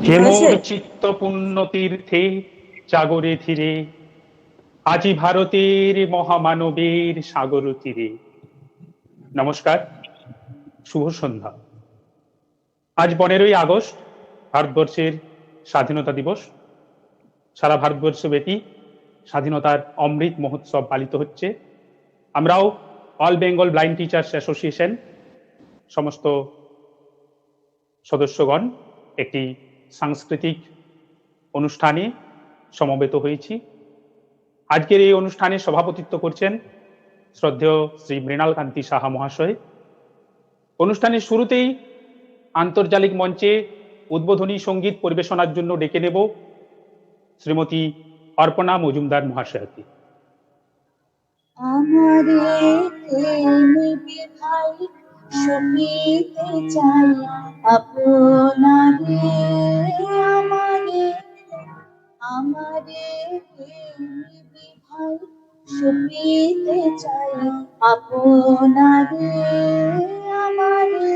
হে হয়েছে? মোর চিত্ত পুণ্য তীর্থে জাগরে ধীরে, আজি ভারতের মহামানবের সাগর তীরে। নমস্কার, শুভ সন্ধ্যা। আজ 15ই আগস্ট, ভারতবর্ষের স্বাধীনতা দিবস। সারা ভারতবর্ষ ব্যাপী স্বাধীনতার অমৃত মহোৎসব পালিত হচ্ছে। আমরাও all Bengal blind teachers association সমস্ত সদস্যগণ একটি সাংস্কৃতিক অনুষ্ঠানে সমবেত হয়েছি। আজকের এই অনুষ্ঠানে সভাপতিত্ব করছেন শ্রদ্ধেয় শ্রী মৃণাল কান্তি সাহা মহাশয়। অনুষ্ঠানের শুরুতেই আন্তর্জালিক মঞ্চে উদ্বোধনী সঙ্গীত পরিবেশনার জন্য ডেকে নেব শ্রীমতী অর্পণা মজুমদার মহাশয়কে। আমারে নিবি ভাই শুনিতে চাই আপনারে, আমারে আমারে নিবি ভাই শুনিতে চাই আপনারে, আমারে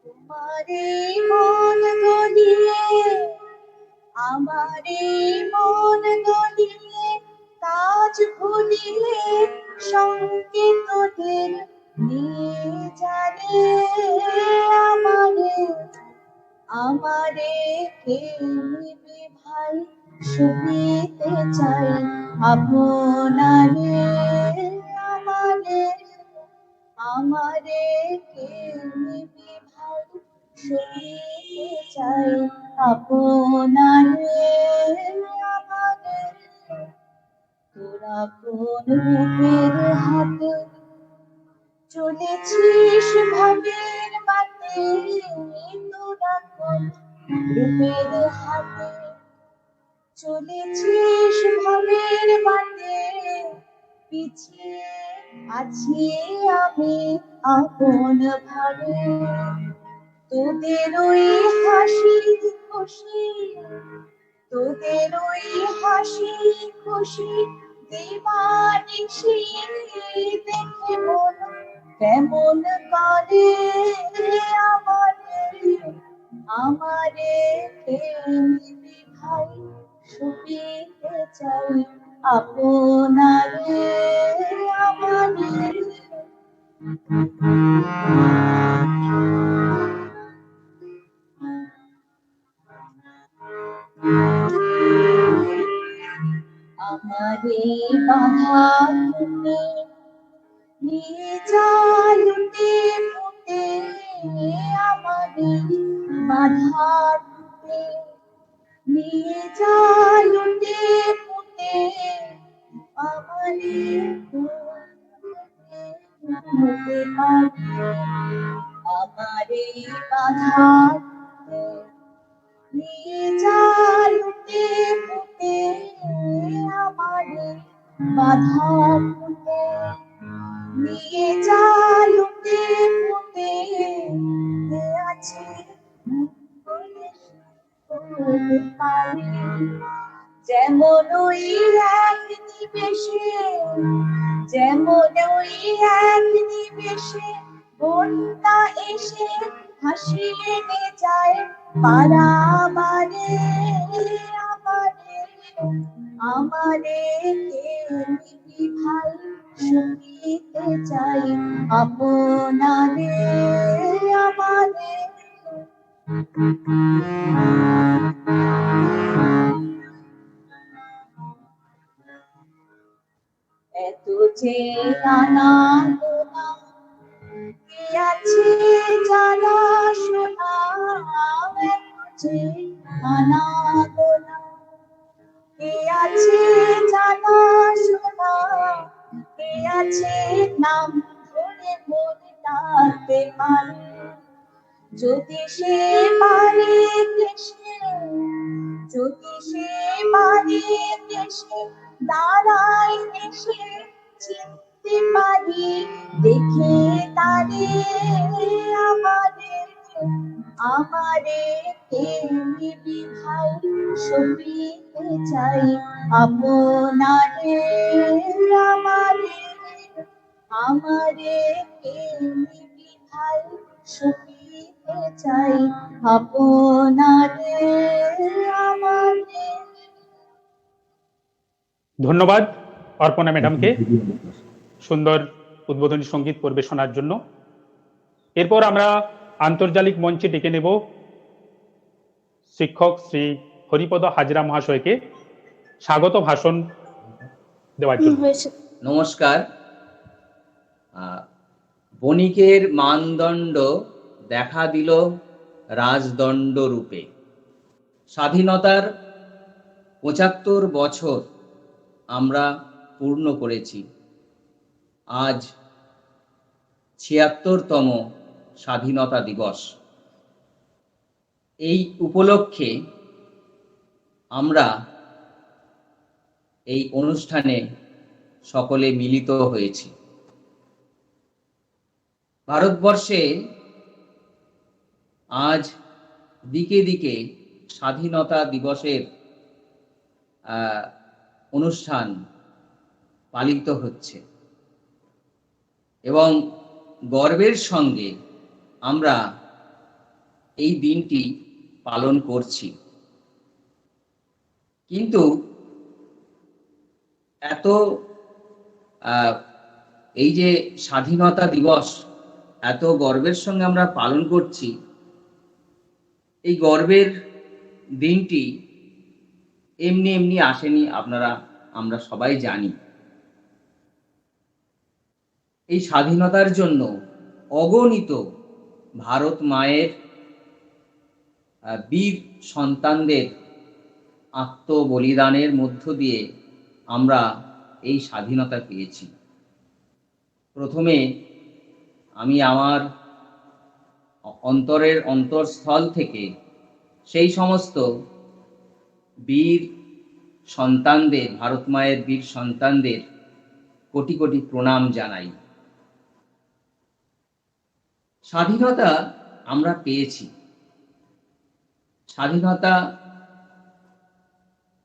তোমারে মন গলিয়ে, আমারে মন গলিয়ে কাজ ভুলিয়ে সঙ্গে তোদের নিয়ে জানে, আমারে আমারে কে নিবি ভাই শুনিতে চাই আপনারে, আমারে আমারে কে নিবি ভাই শুনিতে চাই আপনারে, আমারে তোরা কোন রূপের হাতে চলেছিস ভবের বাটে, তোরা কোন রূপের হাতে চলেছিস ভবের বাটে, পিছিয়ে আছি আমি আপন ভাবে, তোদের ওই হাসি খুশি, তোদের ওই হাসি খুশি দিবানিশি দেখে মন কেমন করে, আমারে আমারে কে নিবি ভাই শুনিতে চাই আপনারে, আমারে আমারে বাধা ফুটে নিয়ে যায় লুটে ফুটে, আমারে বাধা ফুটে নিয়ে যায় লুটে ফুটে, আমারে হতে পারে, আমারে বাধা ফুটে নিয়ে যায় লুটে ফুটে, আমারে বাধা ফুটে নিয়ে যায় লুটে ফুটে, আছে হতে পারে, যেমন ওই এক নিমেষে, যেমন ওই এক নিমেষে বন্যা এসে ভাসিয়ে নিয়ে যায় পারাবারে, আমারে আমারে কে নিবি ভাই শুনিতে চাই আপনারে, আমারে এত যে নানা গোনা কি আছে জানা শোনা, এত যে নানা গোনা কি আছে জানা শোনা, কি আছে নাম ধরে মনে ডাকতে পারে, যদি সে পারে দেশে, যদি সে পারে দেশে দাঁড়ায় দেশে, চিনতে পারি দেখে তারে, আমারে আমারে কে নিবি ভাই শুনিতে চাই আপনারে, আমারে আমারে কে নিবি ভাই শুনিতে চাই আপনাদের আমাদের। ধন্যবাদ অর্পণা ম্যাডামকে সুন্দর উদ্বোধনী সঙ্গীত পরিবেশনার জন্য। এরপর আমরা আন্তর্জালিক মঞ্চে ডেকে নেব শিক্ষক শ্রী হরিপদ হাজরা মহাশয়কে স্বাগত ভাষণ দেওয়ার জন্য। নমস্কার। বণিকের মানদণ্ড দেখা দিল রাজদণ্ড রূপে। স্বাধীনতার ৭৫ বছর আমরা পূর্ণ করেছি। আজ ৭৬তম স্বাধীনতা দিবস। এই উপলক্ষে আমরা এই অনুষ্ঠানে সকলে মিলিত হয়েছি। ভারতবর্ষে আজ দিকে দিকে স্বাধীনতা দিবসের অনুষ্ঠান পালিত হচ্ছে এবং গর্বের সঙ্গে আমরা এই দিনটি পালন করছি। কিন্তু এই যে স্বাধীনতা দিবস এত গর্বের সঙ্গে আমরা পালন করছি, এই গর্বের দিনটি এমনি এমনি আসেনি, আমরা সবাই জানি। এই স্বাধীনতার জন্য অগণিত ভারত মায়ের বীর সন্তানদের আত্মবলিদানের মধ্য দিয়ে আমরা এই স্বাধীনতা পেয়েছি। প্রথমে আমি আমার অন্তরের অন্তঃস্থল থেকে সেই সমস্ত বীর সন্তানদের, ভারত মায়ের বীর সন্তানদের কোটি কোটি প্রণাম জানাই। স্বাধীনতা আমরা পেয়েছি। স্বাধীনতা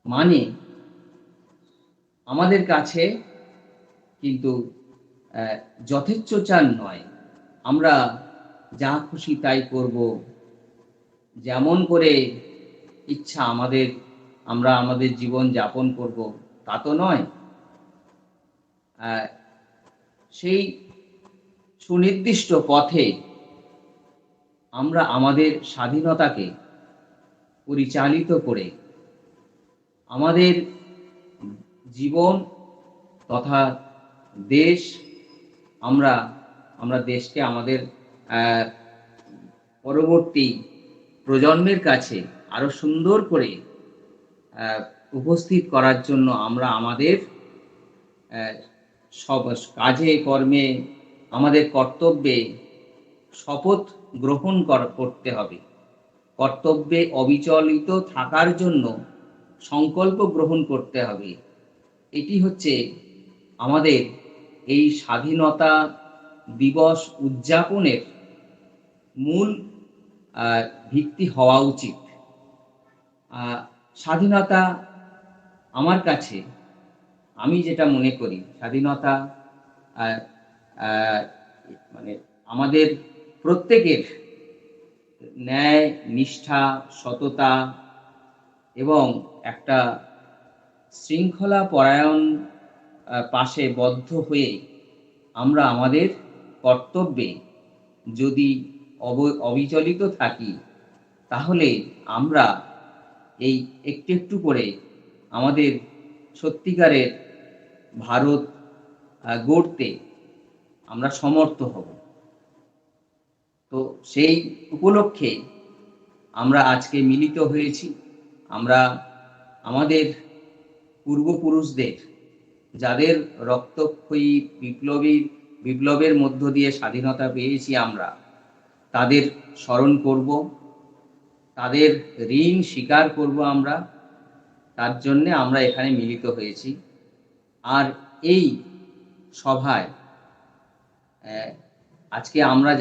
মানে আমাদের কাছে কিন্তু যথেচ্ছাচার নয়। আমরা যা খুশি তাই করব, যেমন করে ইচ্ছা আমরা আমাদের জীবন যাপন করব, তা তো নয়। সেই সুনির্দিষ্ট পথে আমরা আমাদের স্বাধীনতাকে পরিচালিত করে আমাদের জীবন তথা দেশ, আমরা দেশকে আমাদের পরবর্তী প্রজন্মের কাছে আরো সুন্দর করে উপস্থিত করার জন্য আমরা আমাদের সব কাজে কর্মে, আমাদের কর্তব্যে শপথ গ্রহণ করতে হবে। কর্তব্যে অবিচলিত থাকার জন্য সংকল্প গ্রহণ করতে হবে। এটি হচ্ছে আমাদের এই স্বাধীনতা দিবস উদযাপনের মূল ভিত্তি হওয়া উচিত। স্বাধীনতা আমার কাছে, আমি যেটা মনে করি, স্বাধীনতা মানে আমাদের প্রত্যেকের ন্যায়, নিষ্ঠা, সততা এবং একটা শৃঙ্খলা পরায়ণ পাশে বদ্ধ হয়ে আমরা আমাদের কর্তব্যে যদি অবিচলিত থাকি, তাহলে আমরা এই একটু একটু করে আমাদের সত্যিকারের ভারত গড়তে আমরা সমর্থ হব। তো সেই উপলক্ষে আমরা আজকে মিলিত হয়েছি। আমরা আমাদের পূর্বপুরুষদের, যাদের রক্তক্ষয়ী বিপ্লবের মধ্য দিয়ে স্বাধীনতা পেয়েছি, আমরা তাদের স্মরণ করব, তাদের ঋণ স্বীকার করব। আমরা তার জন্য আমরা এখানে মিলিত হয়েছি। আর এই সভায় আজকে আমরা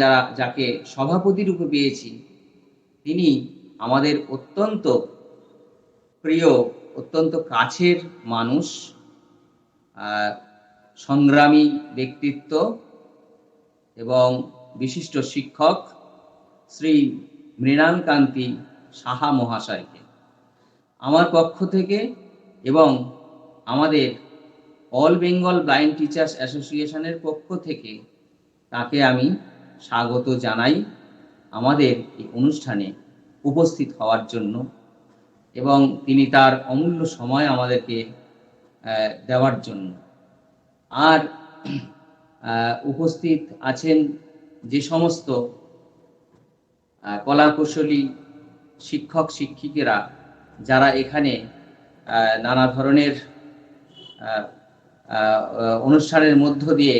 যাকে সভাপতি রূপে পেয়েছি, তিনি আমাদের অত্যন্ত প্রিয়, অত্যন্ত কাছের মানুষ, সংগ্রামী ব্যক্তিত্ব এবং বিশিষ্ট শিক্ষক শ্রী মৃণালকান্তি সাহা মহাশয়কে আমার পক্ষ থেকে এবং আমাদের অল বেঙ্গল ব্লাইন্ড টিচার্স অ্যাসোসিয়েশনের পক্ষ থেকে তাকে আমি স্বাগত জানাই আমাদের এই অনুষ্ঠানে উপস্থিত হওয়ার জন্য এবং তিনি তার অমূল্য সময় আমাদেরকে দেওয়ার জন্য। আর উপস্থিত আছেন যে সমস্ত কলাকুশলী শিক্ষক শিক্ষিকারা যারা এখানে নানা ধরনের অনুষ্ঠানের মধ্য দিয়ে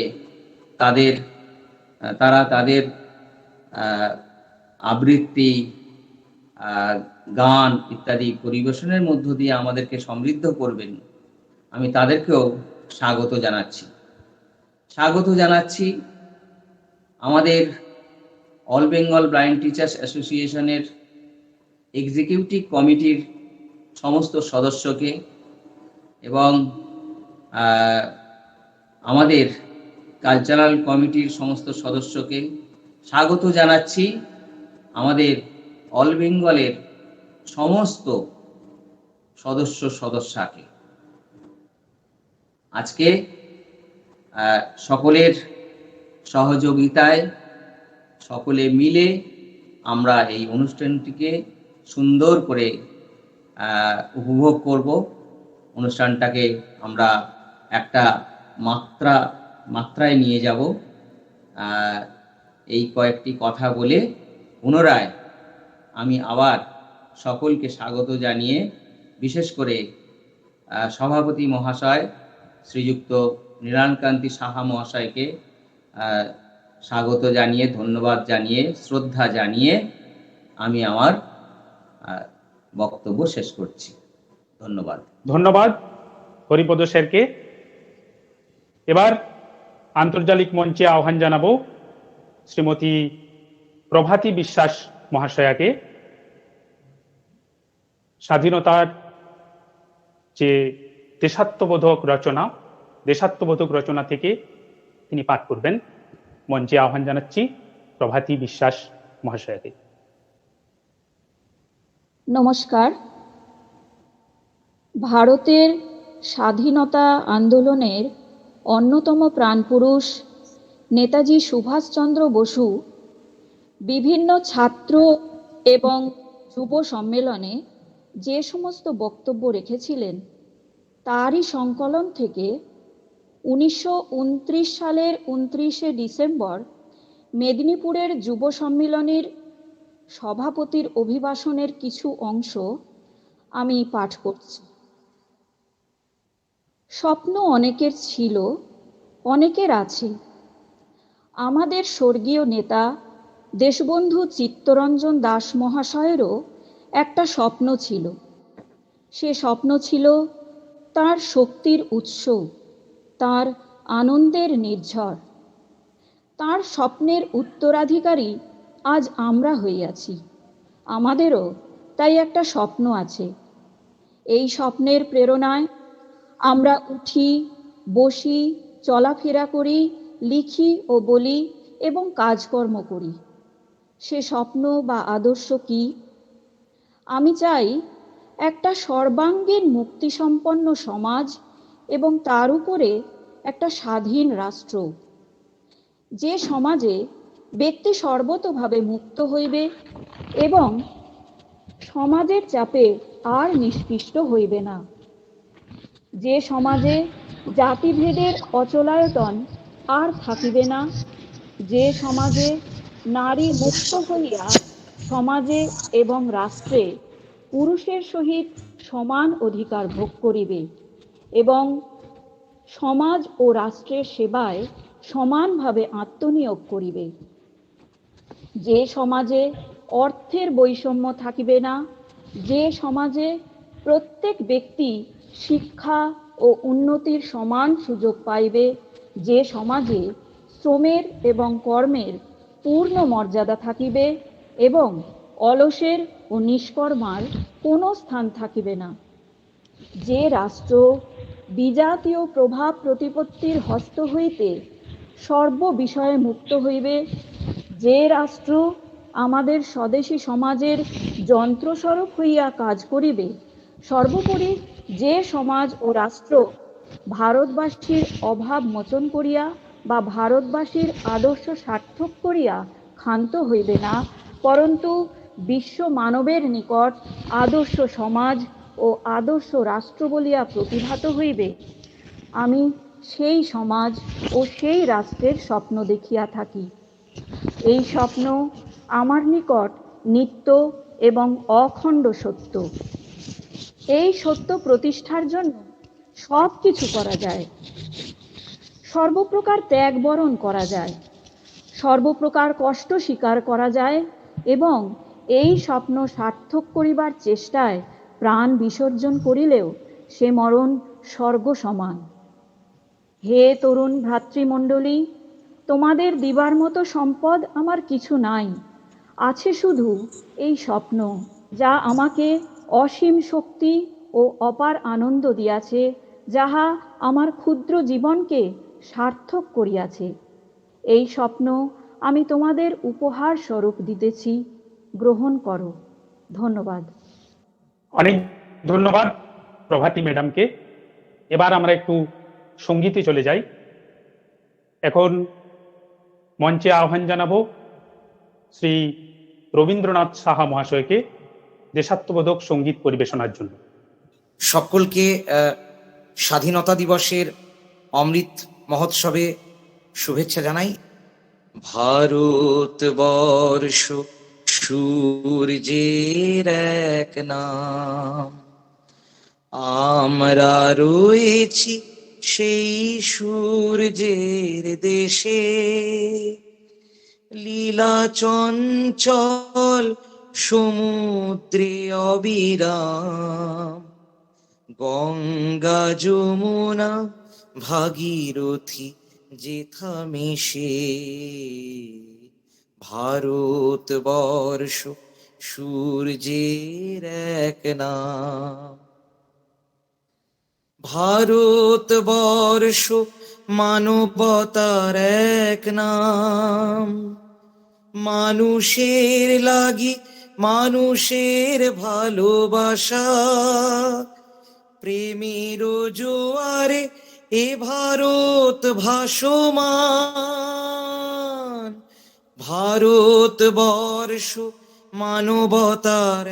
তারা তাদের আবৃত্তি, গান ইত্যাদি পরিবেশনের মধ্য দিয়ে আমাদেরকে সমৃদ্ধ করবেন, আমি তাদেরকেও স্বাগত জানাচ্ছি। আমাদের অল বেঙ্গল ব্লাইন্ড টিচার্স অ্যাসোসিয়েশনের এক্সিকিউটিভ কমিটির সমস্ত সদস্যকে এবং আমাদের কালচারাল কমিটির সমস্ত সদস্যকে স্বাগত জানাচ্ছি। আমাদের অল বেঙ্গলের সমস্ত সদস্যকে আজকে সকলের সহযোগিতায় সকলে মিলে আমরা এই অনুষ্ঠানটিকে সুন্দর করে উপভোগ করব। অনুষ্ঠানটাকে আমরা একটা মাত্রায় নিয়ে যাব। এই কয়েকটি কথা বলে পুনরায় আমি আবার সকলকে স্বাগত জানিয়ে বিশেষ করে সভাপতি মহাশয় শ্রীযুক্ত মৃণালকান্তি সাহা মহাশয়কে স্বাগত জানিয়ে, ধন্যবাদ জানিয়ে, শ্রদ্ধা জানিয়ে আমি আমার বক্তব্য শেষ করছি। ধন্যবাদ হরিপদ স্যারকে। এবার আন্তর্জালিক মঞ্চে আহ্বান জানাবো শ্রীমতী প্রভাতী বিশ্বাস মহাশয়াকে। স্বাধীনতার যে দেশাত্মবোধক রচনা থেকে তিনি পাঠ করবেন। মঞ্চে আহ্বান জানাচ্ছি প্রভাতী বিশ্বাস মহাশয়াকে। নমস্কার। ভারতের স্বাধীনতা আন্দোলনের অন্যতম প্রাণপুরুষ নেতাজি সুভাষচন্দ্র বসু বিভিন্ন ছাত্র এবং যুব সম্মেলনে যে সমস্ত বক্তব্য রেখেছিলেন তারই সংকলন থেকে 1929 সালের 29শে ডিসেম্বর মেদিনীপুরের যুব সম্মেলনের সভাপতির অভিভাষণের কিছু অংশ আমি পাঠ করছি। স্বপ্ন অনেকের ছিল, অনেকের আছে। আমাদের স্বর্গীয় নেতা দেশবন্ধু চিত্তরঞ্জন দাস মহাশয়েরও একটা স্বপ্ন ছিল। সে স্বপ্ন ছিল তার শক্তির উৎস, তার আনন্দের নির্ঝর। তার স্বপ্নের উত্তরাধিকারী আজ আমরা হইয়াছি। আমাদেরও তাই একটা স্বপ্ন আছে। এই স্বপ্নের প্রেরণায় আমরা উঠি, বসি, চলাফেরা করি, লিখি ও বলি এবং কাজকর্ম করি। সে স্বপ্ন বা আদর্শ কি? আমি চাই একটা সর্বাঙ্গীন মুক্তিসম্পন্ন সমাজ এবং তার উপরে একটা স্বাধীন রাষ্ট্র, যে সমাজে ব্যক্তি সর্বতোভাবে মুক্ত হইবে এবং সমাজের চাপে আর নিষ্পিষ্ট হইবে না, যে সমাজে জাতিভেদের অচলায়তন আর থাকিবে না, যে সমাজে নারী মুক্ত হইয়া সমাজে এবং রাষ্ট্রে পুরুষের সহিত সমান অধিকার ভোগ করিবে এবং সমাজ ও রাষ্ট্রের সেবায় সমানভাবে আত্মনিয়োগ করিবে, যে সমাজে অর্থের বৈষম্য থাকিবে না, যে সমাজে প্রত্যেক ব্যক্তি শিক্ষা ও উন্নতির সমান সুযোগ পাইবে, যে সমাজে শ্রমের এবং কর্মের পূর্ণ মর্যাদা থাকিবে এবং অলসের ও নিষ্কর্মার কোনো স্থান থাকিবে না, যে রাষ্ট্র বিজাতীয় প্রভাব প্রতিপত্তির হস্ত হইতে সর্ব বিষয়ে মুক্ত হইবে, যে রাষ্ট্র আমাদের স্বদেশী সমাজের যন্ত্রস্বরূপ হইয়া কাজ করিবে। সর্বোপরি যে সমাজ ও রাষ্ট্র ভারতবাসীর অভাব মোচন করিয়া বা ভারতবাসীর আদর্শ সার্থক করিয়া ক্ষান্ত হইবে না, পরন্তু বিশ্ব মানবের নিকট আদর্শ সমাজ ও আদর্শ রাষ্ট্র বলিয়া প্রতিভাত হইবে, আমি সেই সমাজ ও সেই রাষ্ট্রের স্বপ্ন দেখিয়া থাকি। এই স্বপ্ন আমার নিকট নিত্য এবং অখণ্ড সত্য। এই সত্য প্রতিষ্ঠার জন্য সব কিছু করা যায়, সর্বপ্রকার ত্যাগ বরণ করা যায়, সর্বপ্রকার কষ্ট স্বীকার করা যায় এবং এই স্বপ্ন সার্থক করিবার চেষ্টায় প্রাণ বিসর্জন করিলেও সে মরণ স্বর্গ সমান। হে তরুণ ভ্রাতৃমণ্ডলী, তোমাদের দিবার মতো সম্পদ আমার কিছু নাই, আছে শুধু এই স্বপ্ন, যা আমাকে অসীম শক্তি ও অপার আনন্দ দিয়াছে, যাহা আমার ক্ষুদ্র জীবনকে সার্থক করিয়াছে। এই স্বপ্ন আমি তোমাদের উপহার স্বরূপ দিতেছি, গ্রহণ করো। ধন্যবাদ। অনেক ধন্যবাদ প্রভাতী ম্যাডামকে। এবার আমরা একটু সঙ্গীতে চলে যাই। এখন মঞ্চে আহ্বান জানাবো শ্রী রবীন্দ্রনাথ সাহা মহাশয়কে দেশাত্মবোধক সঙ্গীত পরিবেশনার জন্য। সকলকে স্বাধীনতা দিবসের অমৃত মহোৎসবে শুভেচ্ছা জানাই। ভারতবর্ষ সূর্যের এক নাম, আমরা রয়েছি সেই সূর্যের দেশে। লীলা চঞ্চল সমুদ্রে অবিরাম, গঙ্গা যমুনা ভাগীরথী যেথা মিশে। ভারতবর্ষ সূর্যের এক নাম। ভারতবর্ষ মানবতার এক নাম, মানুষের লাগি মানুষের ভালোবাসা। প্রেমের জোয়ারে এ ভারত ভাসমান। ভারতবর্ষ মানবতার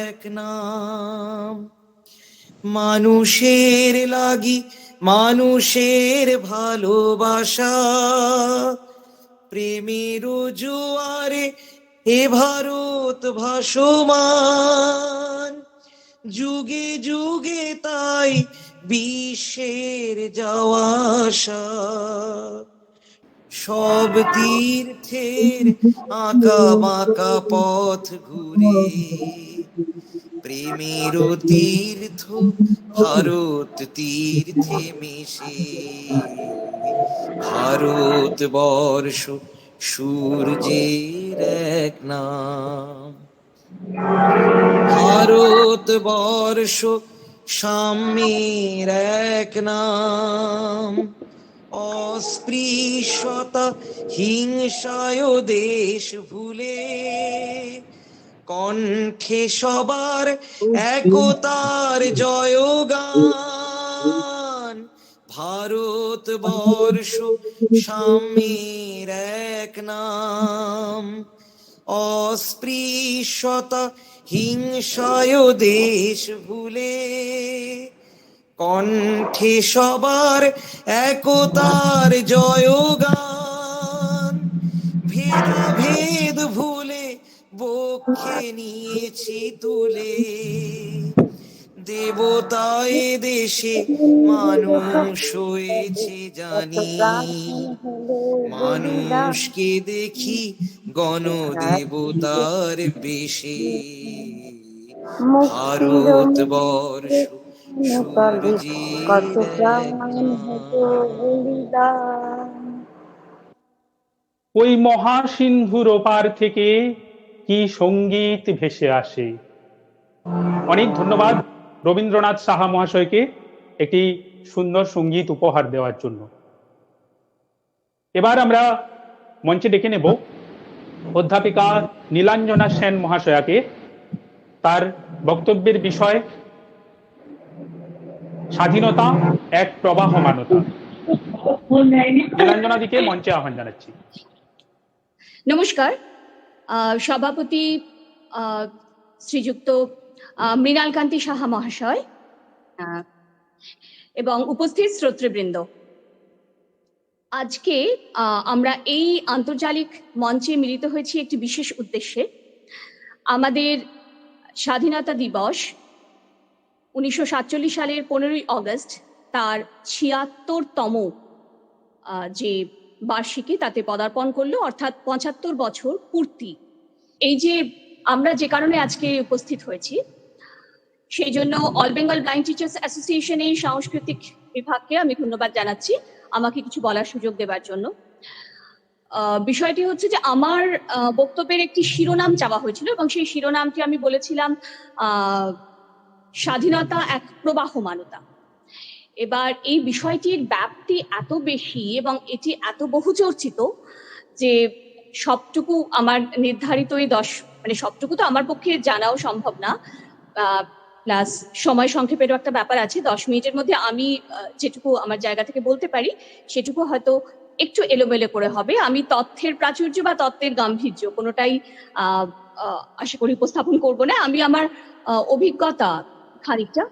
এক নাম, মানুষের লাগি মানুষের ভালোবাসা। প্রেমের জোয়ারে এ ভারত ভাসমান। যুগে যুগে তাই বিশ্বের যাওয়া আসা। সব তীর্থের আঁকা বাঁকা পথ ঘুরে, প্রেমের তীর্থ ভারত তীর্থে মিশে। ভারতবর্ষ সূর্যের এক নাম। ভারতবর্ষ সাম্যের এক নাম, অস্পৃশ্যতা হিংসায় দেশ ভুলে। কণ্ঠে সবার একতার জয়গান। ভারতবর্ষ সাম্যের এক নাম, অস্পৃশ্যতা হিংসায় দেশ ভুলে। কণ্ঠে সবার একতার জয়গান। ভেদাভেদ ভুলে বক্ষে নিয়েছি তুলে। দেবতায় দেশে মানুষ হয়েছে জানি। মানুষকে দেখি গণদেবতার বেশে। ভারতবর্ষ সূর্যের এক নাম। ওই মহাসিন্ধুর ওপার থেকে কি সঙ্গীত ভেসে আসে। অনেক ধন্যবাদ রবীন্দ্রনাথ সাহা মহাশয়কে একটি সুন্দর সঙ্গীত উপহার দেওয়ার জন্য। এবার আমরা মঞ্চে ডেকে নেব অধ্যাপিকা নীলাঞ্জনা সেন মহাশয়াকে তার বক্তব্যের বিষয় স্বাধীনতা এক প্রবাহমানতা। নীলাঞ্জনা দিকে মঞ্চে আহ্বান জানাচ্ছি। নমস্কার। সভাপতি শ্রীযুক্ত মৃণালকান্তি সাহা মহাশয় এবং উপস্থিত শ্রোতৃবৃন্দ, আজকে আমরা এই আন্তর্জালিক মঞ্চে মিলিত হয়েছি একটি বিশেষ উদ্দেশ্যে। আমাদের স্বাধীনতা দিবস 1947 সালের 15ই অগস্ট তার 76তম যে বার্ষিকী তাতে পদার্পণ করলো, অর্থাৎ 75 বছর পূর্তি। এই যে আমরা যে কারণে আজকে উপস্থিত হয়েছি, সেই জন্য অল বেঙ্গল ব্লাইন্ড টিচার্স অ্যাসোসিয়েশনের সাংস্কৃতিক বিভাগকে আমি ধন্যবাদ জানাচ্ছি আমাকে কিছু বলার সুযোগ দেওয়ার জন্য। বিষয়টি হচ্ছে যে আমার বক্তব্যের একটি শিরোনাম চাওয়া হয়েছিল এবং সেই শিরোনামটি আমি বলেছিলাম স্বাধীনতা এক প্রবাহমানতা। এবার এই বিষয়টির ব্যাপ্তি এত বেশি এবং এটি এত বহু চর্চিত যে সবটুকু আমার নির্ধারিত এই সবটুকু তো আমার পক্ষে জানাও সম্ভব না, প্লাস সময় সংক্ষেপেরও একটা ব্যাপার আছে। 10 মিনিটের মধ্যে আমি যেটুকু আমার জায়গা থেকে বলতে পারি সেটুকু হয়তো একটু এলোমেলো করে হবে। আমি তথ্যের প্রাচুর্য বা তত্ত্বের গাম্ভীর্য কোনোটাই আশা করি উপস্থাপন করব না। আমি আমার অভিজ্ঞতা খানিকটা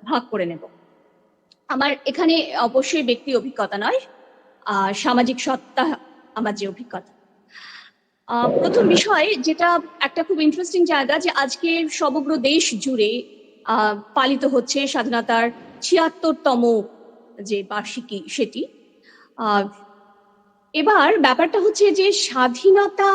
ভাগ করে নেব। আমার এখানে অবশ্যই ব্যক্তি অভিজ্ঞতা নয়, সামাজিক সত্তা আমার যে অভিজ্ঞতা। প্রথম বিষয় যেটা একটা খুব ইন্টারেস্টিং জায়গা, যে আজকে সমগ্র দেশ জুড়ে পালিত হচ্ছে স্বাধীনতার 76তম যে বার্ষিকী সেটি। এবার ব্যাপারটা হচ্ছে যে স্বাধীনতা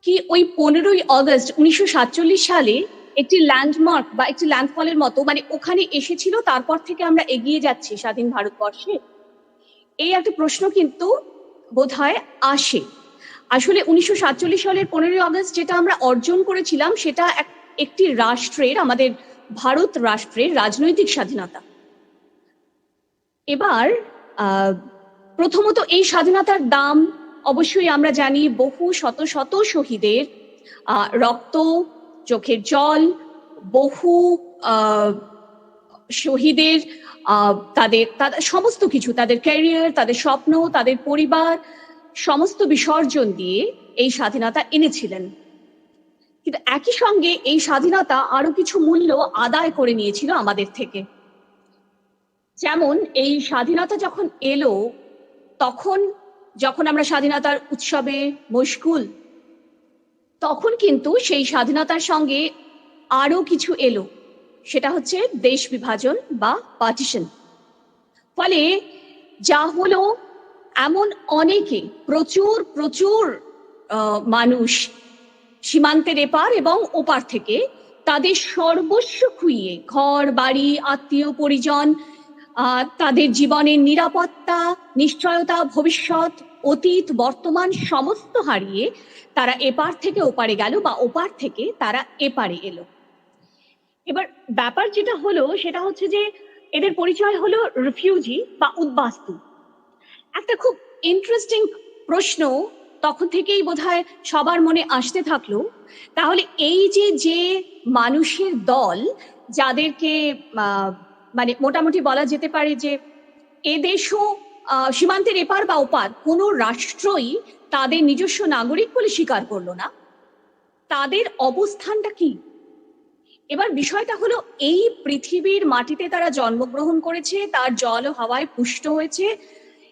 কি ওই 15ই অগস্ট 1947 সালে একটি ল্যান্ডমার্ক বা একটি ল্যান্ডফলের মতো, মানে ওখানে এসেছিল তারপর থেকে আমরা এগিয়ে যাচ্ছি স্বাধীন ভারতবর্ষে? এই একটা প্রশ্ন কিন্তু বোধহয় আসে। আসলে 1947 সালের 15ই অগস্ট যেটা আমরা অর্জন করেছিলাম সেটা একটি রাষ্ট্রের, আমাদের ভারত রাষ্ট্রের রাজনৈতিক স্বাধীনতা। এবার প্রথমত এই স্বাধীনতার দাম অবশ্যই আমরা জানি, বহু শত শত শহীদের রক্ত, চোখের জল, বহু শহীদের তাদের সমস্ত কিছু, তাদের ক্যারিয়ার, তাদের স্বপ্ন, তাদের পরিবার, সমস্ত বিসর্জন দিয়ে এই স্বাধীনতা এনেছিলেন। কিন্তু একই সঙ্গে এই স্বাধীনতা আরো কিছু মূল্য আদায় করে নিয়েছিল আমাদের থেকে। যেমন এই স্বাধীনতা যখন এলো, তখন যখন আমরা স্বাধীনতার উৎসবে মশগুল, তখন কিন্তু সেই স্বাধীনতার সঙ্গে আরো কিছু এলো, সেটা হচ্ছে দেশ বিভাজন বা পার্টিশন। ফলে যা হলো, এমন অনেকে, প্রচুর প্রচুর মানুষ সীমান্তের এপার এবং ওপার থেকে তাদের সর্বস্ব খুইয়ে, ঘর বাড়ি, আত্মীয় পরিজন, তাদের জীবনের নিরাপত্তা, নিশ্চয়তা, ভবিষ্যৎ, অতীত, বর্তমান সমস্ত হারিয়ে তারা এপার থেকে ওপারে গেল বা ওপার থেকে তারা এপারে এলো। এবার ব্যাপার যেটা হলো সেটা হচ্ছে যে এদের পরিচয় হলো রিফিউজি বা উদ্বাস্তু। একটা খুব ইন্টারেস্টিং প্রশ্ন তখন থেকেই বোধহয় সবার মনে আসতে থাকলো, তাহলে এই যে মানুষের দল, যাদেরকে মানে মোটামুটি বলা যেতে পারে যে এদেশও সীমান্তের এপার বা ওপার কোনো রাষ্ট্রই তাদের নিজস্ব নাগরিক বলে স্বীকার করলো না, তাদের অবস্থানটা কি? এবার বিষয়টা হলো, এই পৃথিবীর মাটিতে তারা জন্মগ্রহণ করেছে, তার জল ও হাওয়ায় পুষ্ট হয়েছে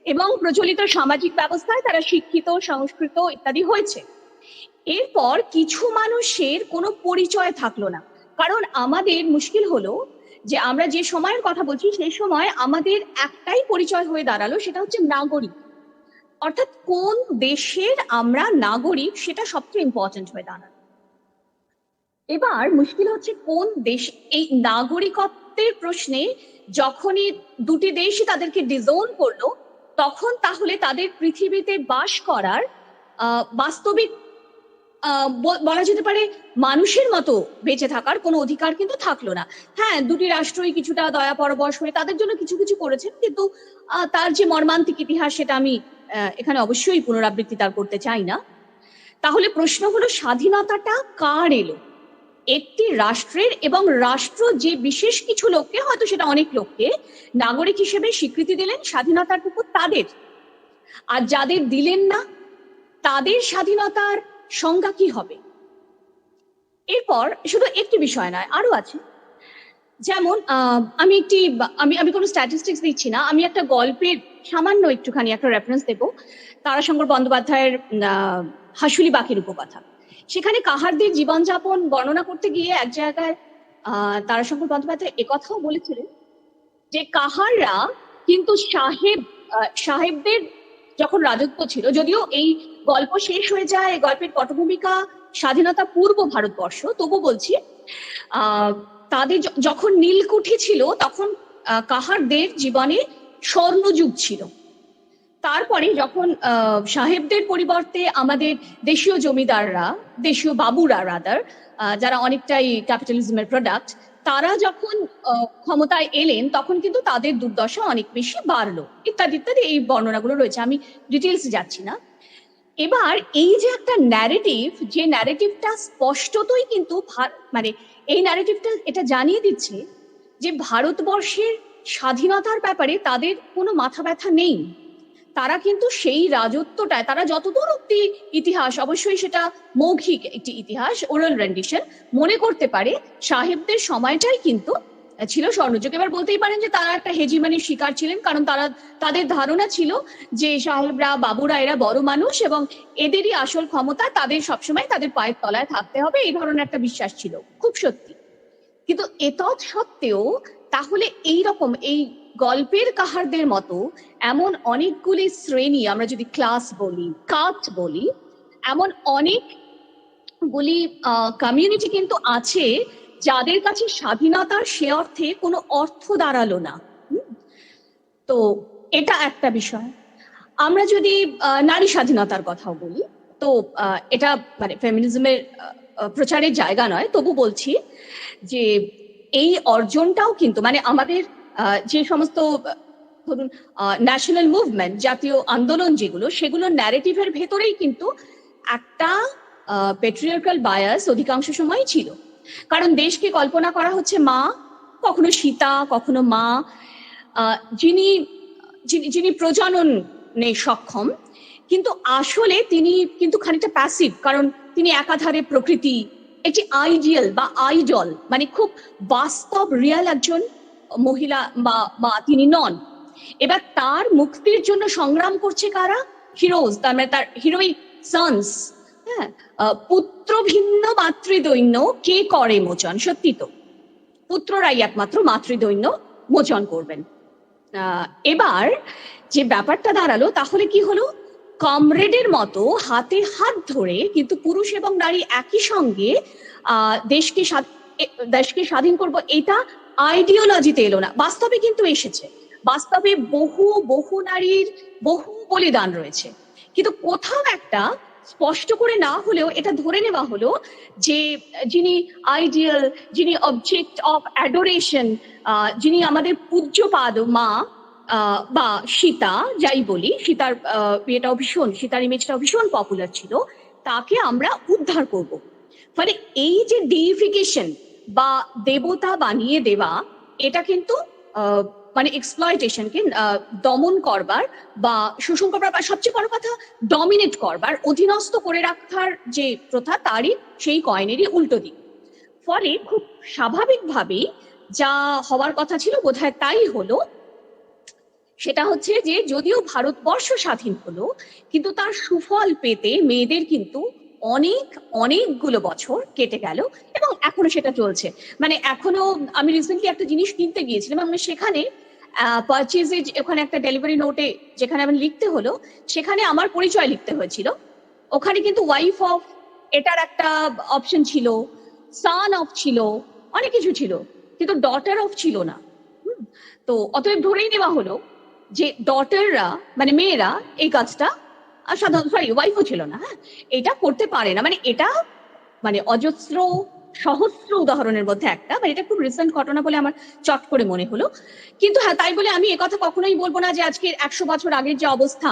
এবং প্রচলিত সামাজিক ব্যবস্থায় তারা শিক্ষিত, সংস্কৃত ইত্যাদি হয়েছে। এরপর কিছু মানুষের কোনো পরিচয় থাকলো না, কারণ আমাদের মুশকিল হলো যে আমরা যে সময়ের কথা বলছি সেই সময় আমাদের একটাই পরিচয় হয়ে দাঁড়ালো, সেটা হচ্ছে নাগরিক। অর্থাৎ কোন দেশের আমরা নাগরিক সেটা সবচেয়ে ইম্পর্টেন্ট হয়ে দাঁড়ালো। এবার মুশকিল হচ্ছে কোন দেশ, এই নাগরিকত্বের প্রশ্নে যখনই দুটি দেশই তাদেরকে ডিজোন করলো, তখন তাহলে তাদের পৃথিবীতে বাস করার বাস্তবিক বলা যেতে পারে মানুষের মতো বেঁচে থাকার কোনো অধিকার কিন্তু থাকলো না। হ্যাঁ, দুটি রাষ্ট্রই কিছুটা দয়া পরবশ হয়ে তাদের জন্য কিছু কিছু করেছেন, কিন্তু তার যে মর্মান্তিক ইতিহাস সেটা আমি এখানে অবশ্যই পুনরাবৃত্তি তার করতে চাই না। তাহলে প্রশ্ন হলো, স্বাধীনতাটা কার এলো? একটি রাষ্ট্রের, এবং রাষ্ট্র যে বিশেষ কিছু লোককে, হয়তো সেটা অনেক লোককে, নাগরিক হিসেবে স্বীকৃতি দিলেন, স্বাধীনতাটুকু তাদের। আর যাদের দিলেন না, তাদের স্বাধীনতার সংজ্ঞা কি হবে? এরপর শুধু একটি বিষয় নয়, আরো আছে। যেমন আমি কোনো স্ট্যাটিস্টিক্স দিচ্ছি না, আমি একটা গল্পের সামান্য একটুখানি একটা রেফারেন্স দেব, তারাশঙ্কর বন্দ্যোপাধ্যায়ের হাসুলি বাঁকের উপকথা। সেখানে কাহারদের জীবনযাপন বর্ণনা করতে গিয়ে এক জায়গায় তারাশঙ্কর বন্দ্যোপাধ্যায় একথাও বলেছিলেন যে কাহাররা কিন্তু সাহেবদের যখন রাজত্ব ছিল, যদিও এই গল্প শেষ হয়ে যায়, গল্পের পটভূমিকা স্বাধীনতা পূর্ব ভারতবর্ষ, তবু বলছি তাদের যখন নীলকুঠি ছিল তখন কাহারদের জীবনে স্বর্ণযুগ ছিল। তারপরে যখন সাহেবদের পরিবর্তে আমাদের দেশীয় জমিদাররা, দেশীয় বাবুরা রাদার, যারা অনেকটাই ক্যাপিটালিজমের প্রোডাক্ট, তারা যখন ক্ষমতায় এলেন তখন কিন্তু তাদের দুর্দশা অনেক বেশি বাড়লো, ইত্যাদি ইত্যাদি এই বর্ণনাগুলো রয়েছে, আমি ডিটেলস যাচ্ছি না। এবার এই যে একটা ন্যারেটিভ, যে ন্যারেটিভটা স্পষ্টতই কিন্তু মানে এই ন্যারেটিভটা এটা জানিয়ে দিচ্ছে যে ভারতবর্ষের স্বাধীনতার ব্যাপারে তাদের কোনো মাথা ব্যথা নেই। তারা কিন্তু সেই রাজত্বটায়, তারা যতদূর অব্দি ইতিহাস, অবশ্যই সেটা মৌখিক একটি ইতিহাস, ওরাল রেন্ডিশন, মনে করতে পারে সাহেবদের সময়টাই কিন্তু ছিল স্বর্ণযুগ। এবার বলতেই পারেন যে তারা একটা হেজিমানির শিকার ছিলেন, কারণ তাদের ধারণা ছিল যে সাহেবরা, বাবুরা এরা বড় মানুষ এবং এদেরই আসল ক্ষমতা, তাদের সবসময় তাদের পায়ের তলায় থাকতে হবে, এই ধরনের একটা বিশ্বাস ছিল। খুব সত্যি। কিন্তু এতৎ সত্ত্বেও তাহলে এইরকম এই গল্পের কাহারদের মতো এমন অনেকগুলি শ্রেণী, আমরা যদি ক্লাস বলি, কাস্ট বলি, এমন অনেকগুলি কমিউনিটি কিন্তু আছে যাদের কাছে স্বাধীনতার সে অর্থে কোনো অর্থ দাঁড়ালো না। তো এটা একটা বিষয়। আমরা যদি নারী স্বাধীনতার কথাও বলি, তো এটা মানে ফেমিনিজমের প্রচারের জায়গা নয়, তবু বলছি যে এই অর্জনটাও কিন্তু মানে আমাদের যে সমস্ত ধরুন ন্যাশনাল মুভমেন্ট, জাতীয় আন্দোলন যেগুলো, সেগুলো ন্যারেটিভের ভেতরেই কিন্তু একটা পেট্রিয়ার্কাল বায়াস অধিকাংশ সময় ছিল। কারণ দেশকে কল্পনা করা হচ্ছে মা, কখনো সীতা, কখনো মা, যিনি যিনি প্রজননে সক্ষম, কিন্তু আসলে তিনি কিন্তু খানিকটা প্যাসিভ, কারণ তিনি একাধারে প্রকৃতি, একটি আইডিয়াল বা আইডল, মানে খুব বাস্তব রিয়াল একজন মহিলা বা তিনি নন। এবার তার মুক্তির জন্য সংগ্রাম করছে কারা? হিরোজ, তার মানে তার হিরোইক সন্স। হ্যাঁ, পুত্র ভিন্ন মাতৃদৈন্য কে করে মোচন? সত্যি তো, পুত্ররাই একমাত্র মাতৃদৈন্য মোচন করবেন। এবার যে ব্যাপারটা দাঁড়ালো, তাহলে কি হলো? কমরেডের মতো হাতে হাত ধরে কিন্তু পুরুষ এবং নারী একই সঙ্গে দেশকে স্বাধীন করব, এটা আইডিওলজিতে এলো না, বাস্তবে কিন্তু এসেছে। বাস্তবে বহু বহু নারীর বহু বলিদান রয়েছে, কিন্তু কোথাও একটা স্পষ্ট করে না হলেও এটা ধরে নেওয়া হলো যে যিনি আইডিয়াল, যিনি অবজেক্ট অফ অ্যাডোরেশন, যিনি আমাদের পূজ্যপাদ মা বা সীতা, যাই বলি, সীতার সীতার ইমেজটাও ভীষণ পপুলার ছিল, তাকে আমরা উদ্ধার করব। ফলে এই যে ডেইফিকেশন বা দেবতা বানিয়ে দেওয়া, এটা কিন্তু মানে এক্সপ্লয়টেশনকে দমন করবার বা শোষণ করবার, বা সবচেয়ে বড় কথা ডমিনেট করবার, অধীনস্থ করে রাখার যে প্রথা, তারই সেই কয়েনেরই উল্টো দিক। ফলে খুব স্বাভাবিকভাবেই যা হওয়ার কথা ছিল বোধহয় তাই হলো। সেটা হচ্ছে যে যদিও ভারতবর্ষ স্বাধীন হলো, কিন্তু তার সুফল পেতে মেয়েদের কিন্তু অনেকগুলো বছর কেটে গেল, এবং এখনো সেটা চলছে। মানে এখনো আমি রিসেন্টলি একটা জিনিস কিনতে গিয়েছিলাম, আমি সেখানে পারচেজে ওখানে একটা ডেলিভারি নোটে যেখানে আমি লিখতে হলো, সেখানে আমার পরিচয় লিখতে হয়েছিল। ওখানে কিন্তু ওয়াইফ অফ এটার একটা অপশন ছিল, সান অফ ছিল, অনেক কিছু ছিল, কিন্তু ডটার অফ ছিল না। তো অতএব ধরেই নেওয়া হলো যে ডটাররা, মানে মেয়েরা, এই কাজটা সাধারণ, সরি ওয়াইফও ছিল না, হ্যাঁ, এটা করতে পারে না। মানে এটা মানে অজস্র সহস্র উদাহরণের মধ্যে একটা, বা এটা খুব রিসেন্ট ঘটনা বলে আমার চট করে মনে হলো। কিন্তু হ্যাঁ, তাই বলে আমি একথা কখনোই বলবো না যে আজকে 100 বছর আগের যে অবস্থা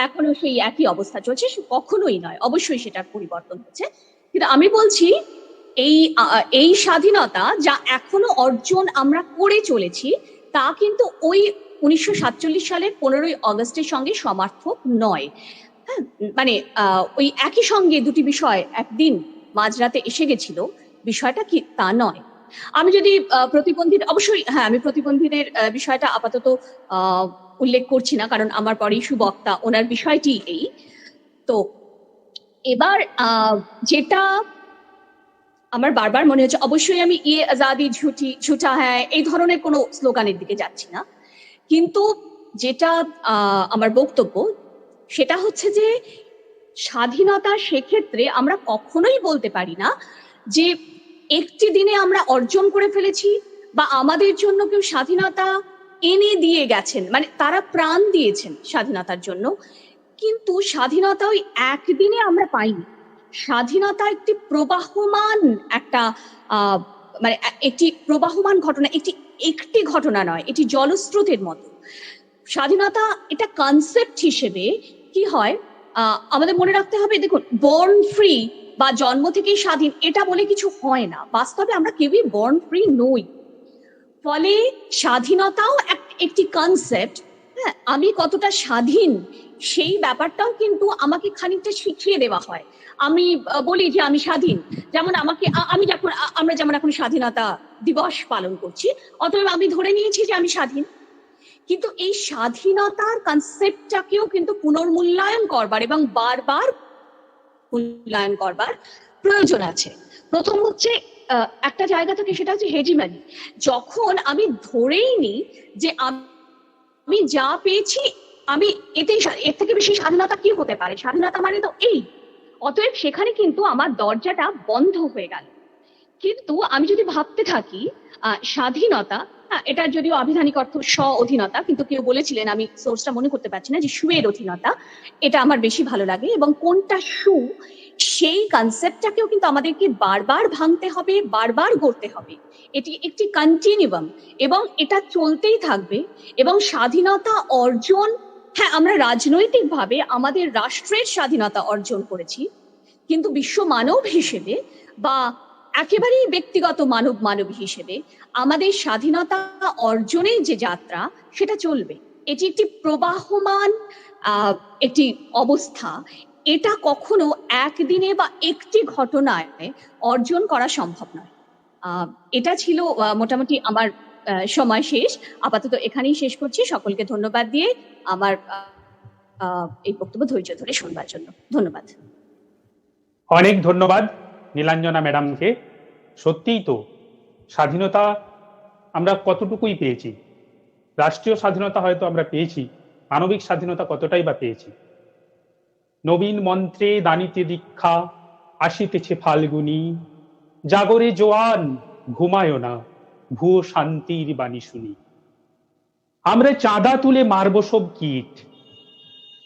এখনো সেই একই অবস্থা চলছে, কখনোই নয়, অবশ্যই সেটার পরিবর্তন হচ্ছে। কিন্তু আমি বলছি এই স্বাধীনতা যা এখনো অর্জন আমরা করে চলেছি, তা কিন্তু ওই 1947 সালের 15ই অগস্টের সঙ্গে সমার্থক নয়। হ্যাঁ, মানে ওই একই সঙ্গে দুটি বিষয় একদিন মাঝরাতে এসে গেছিল, বিষয়টা কি তা নয়। আমি যদি অবশ্যই হ্যাঁ, আমি প্রতিবন্ধীদের বিষয়টা আপাতত উল্লেখ করছি না, কারণ আমার পরেই সুবক্তা, ওনার বিষয়টি এই। তো এবার যেটা আমার বারবার মনে হচ্ছে, অবশ্যই আমি ইয়ে আজাদি ঝুটা হ্যাঁ এই ধরনের কোনো স্লোগানের দিকে যাচ্ছি না, কিন্তু যেটা আমার বক্তব্য সেটা হচ্ছে যে স্বাধীনতা সেক্ষেত্রে আমরা কখনোই বলতে পারি না যে একটি দিনে আমরা অর্জন করে ফেলেছি, বা আমাদের জন্য কেউ স্বাধীনতা এনে দিয়ে গেছেন, মানে তারা প্রাণ দিয়েছেন স্বাধীনতার জন্য, কিন্তু স্বাধীনতা ওই একদিনে আমরা পাইনি। স্বাধীনতা একটি প্রবাহমান একটা মানে একটি প্রবাহমান ঘটনা, একটি ঘটনা নয়, এটি জলস্রোতের মতো। স্বাধীনতা এটা কনসেপ্ট হিসেবে কি হয়, আমাদের মনে রাখতে হবে, দেখুন, বর্ন ফ্রি বা জন্ম থেকেই স্বাধীন এটা বলে কিছু হয় না, বাস্তবে আমরা কেউই বর্ন ফ্রি নই। ফলে স্বাধীনতাও একটি কনসেপ্ট। হ্যাঁ, আমি কতটা স্বাধীন সেই ব্যাপারটাও কিন্তু আমাকে খানিকটা শিখিয়ে দেওয়া হয়। আমি বলি যে আমি স্বাধীন, যেমন আমরা যেমন এখন স্বাধীনতা দিবস পালন করছি, অতএব আমি ধরে নিয়েছি যে আমি স্বাধীন। কিন্তু এই স্বাধীনতার কনসেপ্টটাকেও কিন্তু পুনর্মূল্যায়ন করবার এবং বারবার মূল্যায়ন করবার প্রয়োজন আছে। প্রথম হচ্ছে একটা জায়গা থেকে, সেটা হচ্ছে হেজিমানি। যখন আমি ধরেই নিই যে আমি যা পেয়েছি, আমি এর থেকে বেশি স্বাধীনতা কি হতে পারে, স্বাধীনতা মানে তো এই, অতএব সেখানে কিন্তু আমার দরজাটা বন্ধ হয়ে গেল। কিন্তু আমি যদি ভাবতে থাকি স্বাধীনতা, এটা যদিও আবিধানিক অর্থ স্ব অধীনতা, কিন্তু কেউ বলেছিলেন, আমি সোর্সটা মনে করতে পারছি না, যে সুয়ের অধীনতা, এটা আমার বেশি ভালো লাগে। এবং কোনটা সু, সেই কনসেপ্টটাকেও কিন্তু আমাদেরকে বারবার ভাঙতে হবে, বারবার গড়তে হবে। এটি একটি কন্টিনিউয়াম এবং এটা চলতেই থাকবে। এবং স্বাধীনতা অর্জন, হ্যাঁ, আমরা রাজনৈতিকভাবে আমাদের রাষ্ট্রের স্বাধীনতা অর্জন করেছি, কিন্তু বিশ্ব মানব হিসেবে বা একেবারেই ব্যক্তিগত মানবী হিসেবে আমাদের স্বাধীনতা অর্জনের যে যাত্রা, সেটা চলবে। এটি একটি প্রবাহমান একটি অবস্থা। এটা কখনো একদিনে বা একটি ঘটনায় অর্জন করা সম্ভব নয়। এটা ছিল মোটামুটি আমার সময় শেষ, আপাতত এখানেই শেষ করছি। সকলকে ধন্যবাদ দিয়ে আমার এই বক্তব্য ধৈর্য ধরে শুনবার জন্য ধন্যবাদ। অনেক ধন্যবাদ নীলাঞ্জনা ম্যাডামকে। সত্যিই তো স্বাধীনতা আমরা কতটুকুই পেয়েছি, রাষ্ট্রীয় স্বাধীনতা হয়তো আমরা পেয়েছি, মানবিক স্বাধীনতা কতটাই বা পেয়েছি। নবীন মন্ত্রে দানিতে দীক্ষা, আসিতেছে ফাল্গুনি, জাগরে জোয়ান ঘুমায় না, ভুয়ো শান্তির বাণী শুনি। আমরা চাঁদা তুলে মারব সব কীট,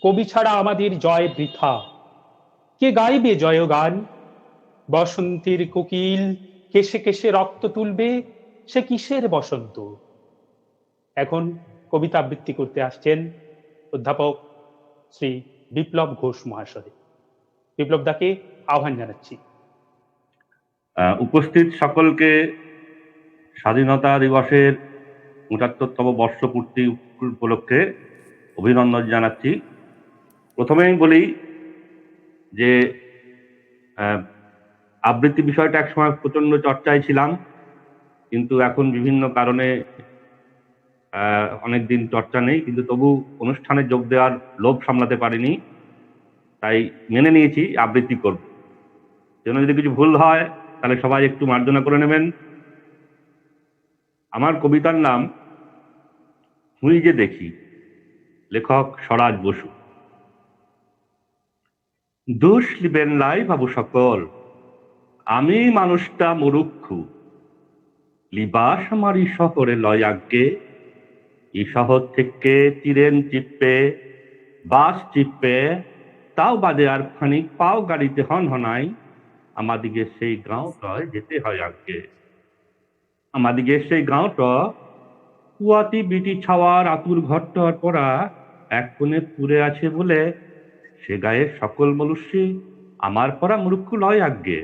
কবি ছাড়া আমাদের জয় বৃথা। কে গাইবে জয়গান, বসন্তের কোকিল কেশে কেশে রক্ত তুলবে, সে কিসের বসন্ত। এখন কবিতা আবৃত্তি করতে আসছেন অধ্যাপক শ্রী বিপ্লব ঘোষ মহাশয়। বিপ্লব দাকে আহ্বান জানাচ্ছি। উপস্থিত সকলকে স্বাধীনতা দিবসের ৭৫তম বর্ষপূর্তি উপলক্ষে অভিনন্দন জানাচ্ছি। প্রথমেই বলি যে আবৃত্তি বিষয়টা একসময় প্রচন্ড চর্চায় ছিলাম, কিন্তু এখন বিভিন্ন কারণে অনেকদিন চর্চা নেই, কিন্তু তবু অনুষ্ঠানে যোগ দেওয়ার লোভ সামলাতে পারিনি, তাই মেনে নিয়েছি আবৃত্তি করব। যেন যদি কিছু ভুল হয় তাহলে সবাই একটু মার্জনা করে নেবেন। আমার কবিতার নাম হুই যে দেখি, লেখক স্বরাজ বসু। দোষ লিবেন লাই বাবু সকল, আমি মানুষটা মুরুক্ষু, লিবাস আমার ই শহরে লয় আজ্ঞে, ই শহর থেকে ট্রেন চিপে বাস চিপে, তাও বাদে আর খানিক পাও গাড়িতে হন হনাই, আমাদিকে সেই গাঁওটায় যেতে হয় আগে। আমাদিকে সেই গাঁওটা কুয়াতি বিটি ছাওয়ার আতুর ঘরটার পরা এক কোণে পুরে আছে বলে সে গায়ের সকল মনুষ্যই আমার পরা মূর্খ লয় আজ্ঞে।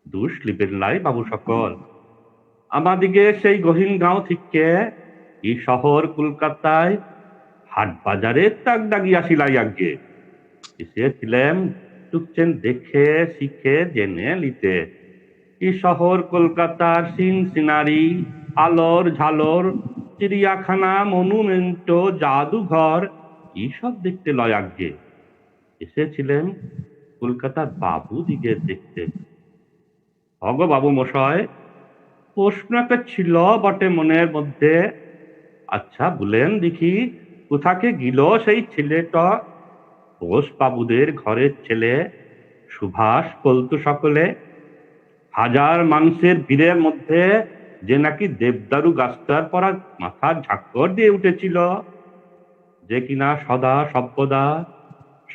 দুষ লিবেন লাই বাবু সকল। আমাদিকে সেই গহীন গাঁও থেকে এই শহর কলকাতায় হাট বাজারে তাক দাগি আসিলাই আজ্ঞে। এসেছিলাম টুকছেন দেখে শিখে জেনে লিতে। এই শহর কলকাতার সিন সিনারি, আলোর ঝালর, চিড়িয়াখানা, মনুমেন্ট, জাদুঘর এইসব দেখতে লয় আজ্ঞে। এসেছিলেন কলকাতার বাবু দিকে দেখতে। অগ বাবু মশাই, প্রশ্ন একটা ছিল বটে মনের মধ্যে। আচ্ছা বলেন দেখি, কোথাকে গেল সেই ছেলেটা? বোস বাবুদের ঘরের ছেলে সুভাষ বলতো সকলে। হাজার মানুষের ভিড়ের মধ্যে যে নাকি দেবদারু গাছটার পরা মাথার ঝাক্কর দিয়ে উঠেছিল, যে কিনা সদা সভ্যদা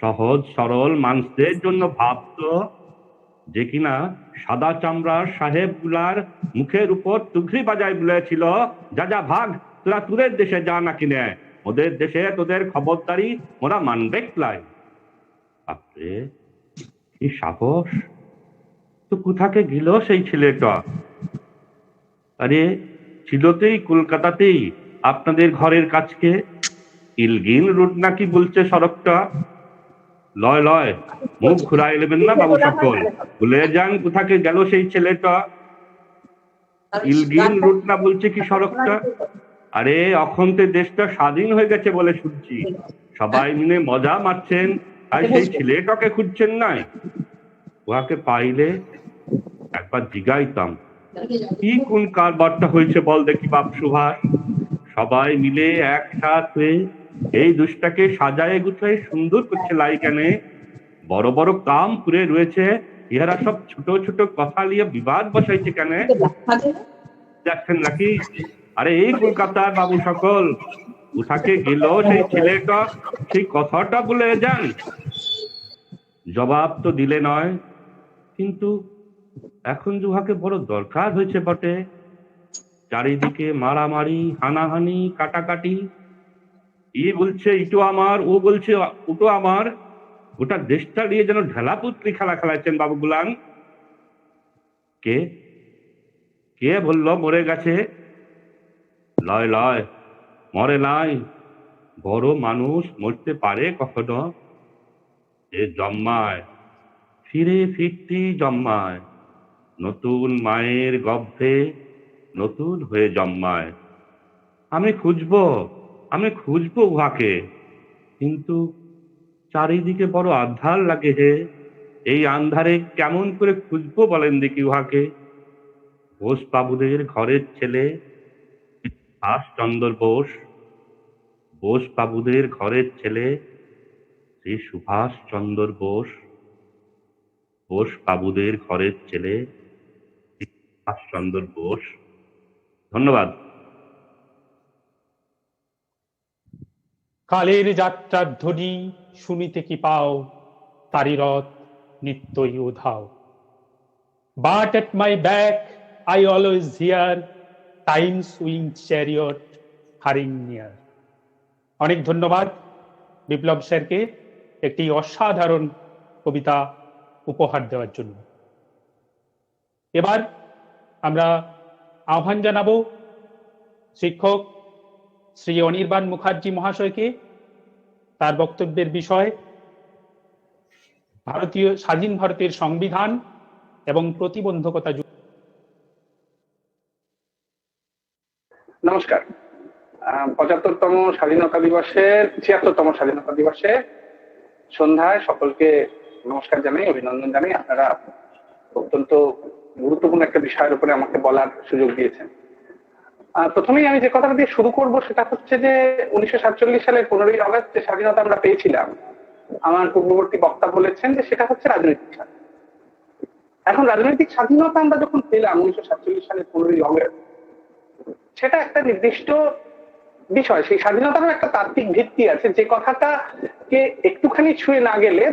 সহজ সরল মানুষদের জন্য ভাবতো, যে কিনা সাদা চামড়ার সাহেব গুলার মুখের উপর তুঘরি বাজায় বলেছিল, যা যা ভাগ, তোরা তোদের দেশে যা না কিনে, ওদের দেশে তোদের খবরদারি ওরা মানবে লাই। আপরে কি সাহস! তো কোথাকে গেল সেই ছেলেটা? আরে ছিলতেই কলকাতাতেই, আপনাদের ঘরের কাছকে ইলগিন রোড নাকি বলছে সড়কটা। লয় লয়, মুখ ঘুরাই নেবেন না বাবু সকল, ভুলে যান কোথাকে গেল সেই ছেলেটা। ইলগিন রোড না বলছে কি সড়কটা? আরে এখন তো দেশটা স্বাধীন হয়ে গেছে বলে শুনছি, সবাই মিলে মজা মারছেন, আর সেই ছেলেটাকে খুঁজছেন নাই? উহাকে পাইলে একবার জিগাইতাম, কি কোন কারবারটা হয়েছে বল দেখি বাপ সুভাষ। সবাই মিলে একসাথ হয়ে এই দুষ্টাকে সাজায় গুছায় সুন্দর করছে লাই কেনে? বড় বড় কাম পুরে রয়েছে, ইহারা সব ছোট ছোট কথা নিয়ে বিবাদ বসাইছে কেন? দেখছেন নাকি? আরে এই কলকাতার বাবু সকল, কোথাকে গেল সেই ছেলেটা, সেই কথাটা বলে যান। জবাব তো দিলে নয়, কিন্তু এখন উহাকে বড় দরকার হয়েছে বটে। চারিদিকে মারামারি, হানাহানি, কাটাকাটি। ই বলছে ইটো আমার, ও বলছে ওটো আমার। গোটা দেশটা নিয়ে যেন ঢেলাপুত্রি খেলা খেলাচ্ছেন বাবু গুলান। কে কে বলল মরে গেছে? লয় লয়, মরে নাই। বড় মানুষ মরতে পারে কখনো? এ জন্মায়, ফিরে ফিরতি জন্মায়, নতুন মায়ের গর্ভে নতুন হয়ে জন্মায়। আমি খুঁজবো উহাকে, কিন্তু চারিদিকে বড় আন্ধার লাগে হে। এই আন্ধারে কেমন করে খুঁজবো বলেন দেখি উহাকে? বোস বাবুদের ঘরের ছেলে সুভাষচন্দ্র বোস, বোস বাবুদের ঘরের ছেলে শ্রী সুভাষচন্দ্র বোস, বোস বাবুদের ঘরের ছেলে সুভাষচন্দ্র বোস। ধন্যবাদ। কালের যাত্রার ধ্বনি শুনিতে কি পাও, তারি রথ নিত্যই উধাও। But at my back I always hear time's winged chariot hurrying near. অনেক ধন্যবাদ বিপ্লব স্যারকে একটি অসাধারণ কবিতা উপহার দেওয়ার জন্য। এবার আমরা আহ্বান জানাবো শিক্ষক শ্রী অনির্বাণ মুখার্জি মহাশয়কে। তার বক্তব্যের বিষয় স্বাধীন ভারতের সংবিধান এবং প্রতিবন্ধকতা। নমস্কার। ৭৫তম স্বাধীনতা দিবসের ৭৬তম স্বাধীনতা দিবসে সন্ধ্যায় সকলকে নমস্কার জানাই, অভিনন্দন জানাই। আপনারা অত্যন্ত গুরুত্বপূর্ণ একটা বিষয়ের উপরে আমাকে বলার সুযোগ দিয়েছেন। প্রথমেই আমি যে কথাটা দিয়ে শুরু করব সেটা হচ্ছে যে ১৯৪৭ সালের ১৫ই আগস্ট যে স্বাধীনতা আমরা পেয়েছিলাম, আমার পূর্ববর্তী বক্তা বলেছেন যে সেটা হচ্ছে রাজনৈতিক স্বাধীনতা। এখন রাজনৈতিক স্বাধীনতা আমরা যখন পেলাম ১৯৪৭ সালের ১৫ই আগস্ট, সেটা একটা নির্দিষ্ট বিষয়, সেই স্বাধীনতারও একটা তাত্ত্বিক ভিত্তি আছে, যে কথাটাকে একটুখানি ছুঁয়ে না গেলে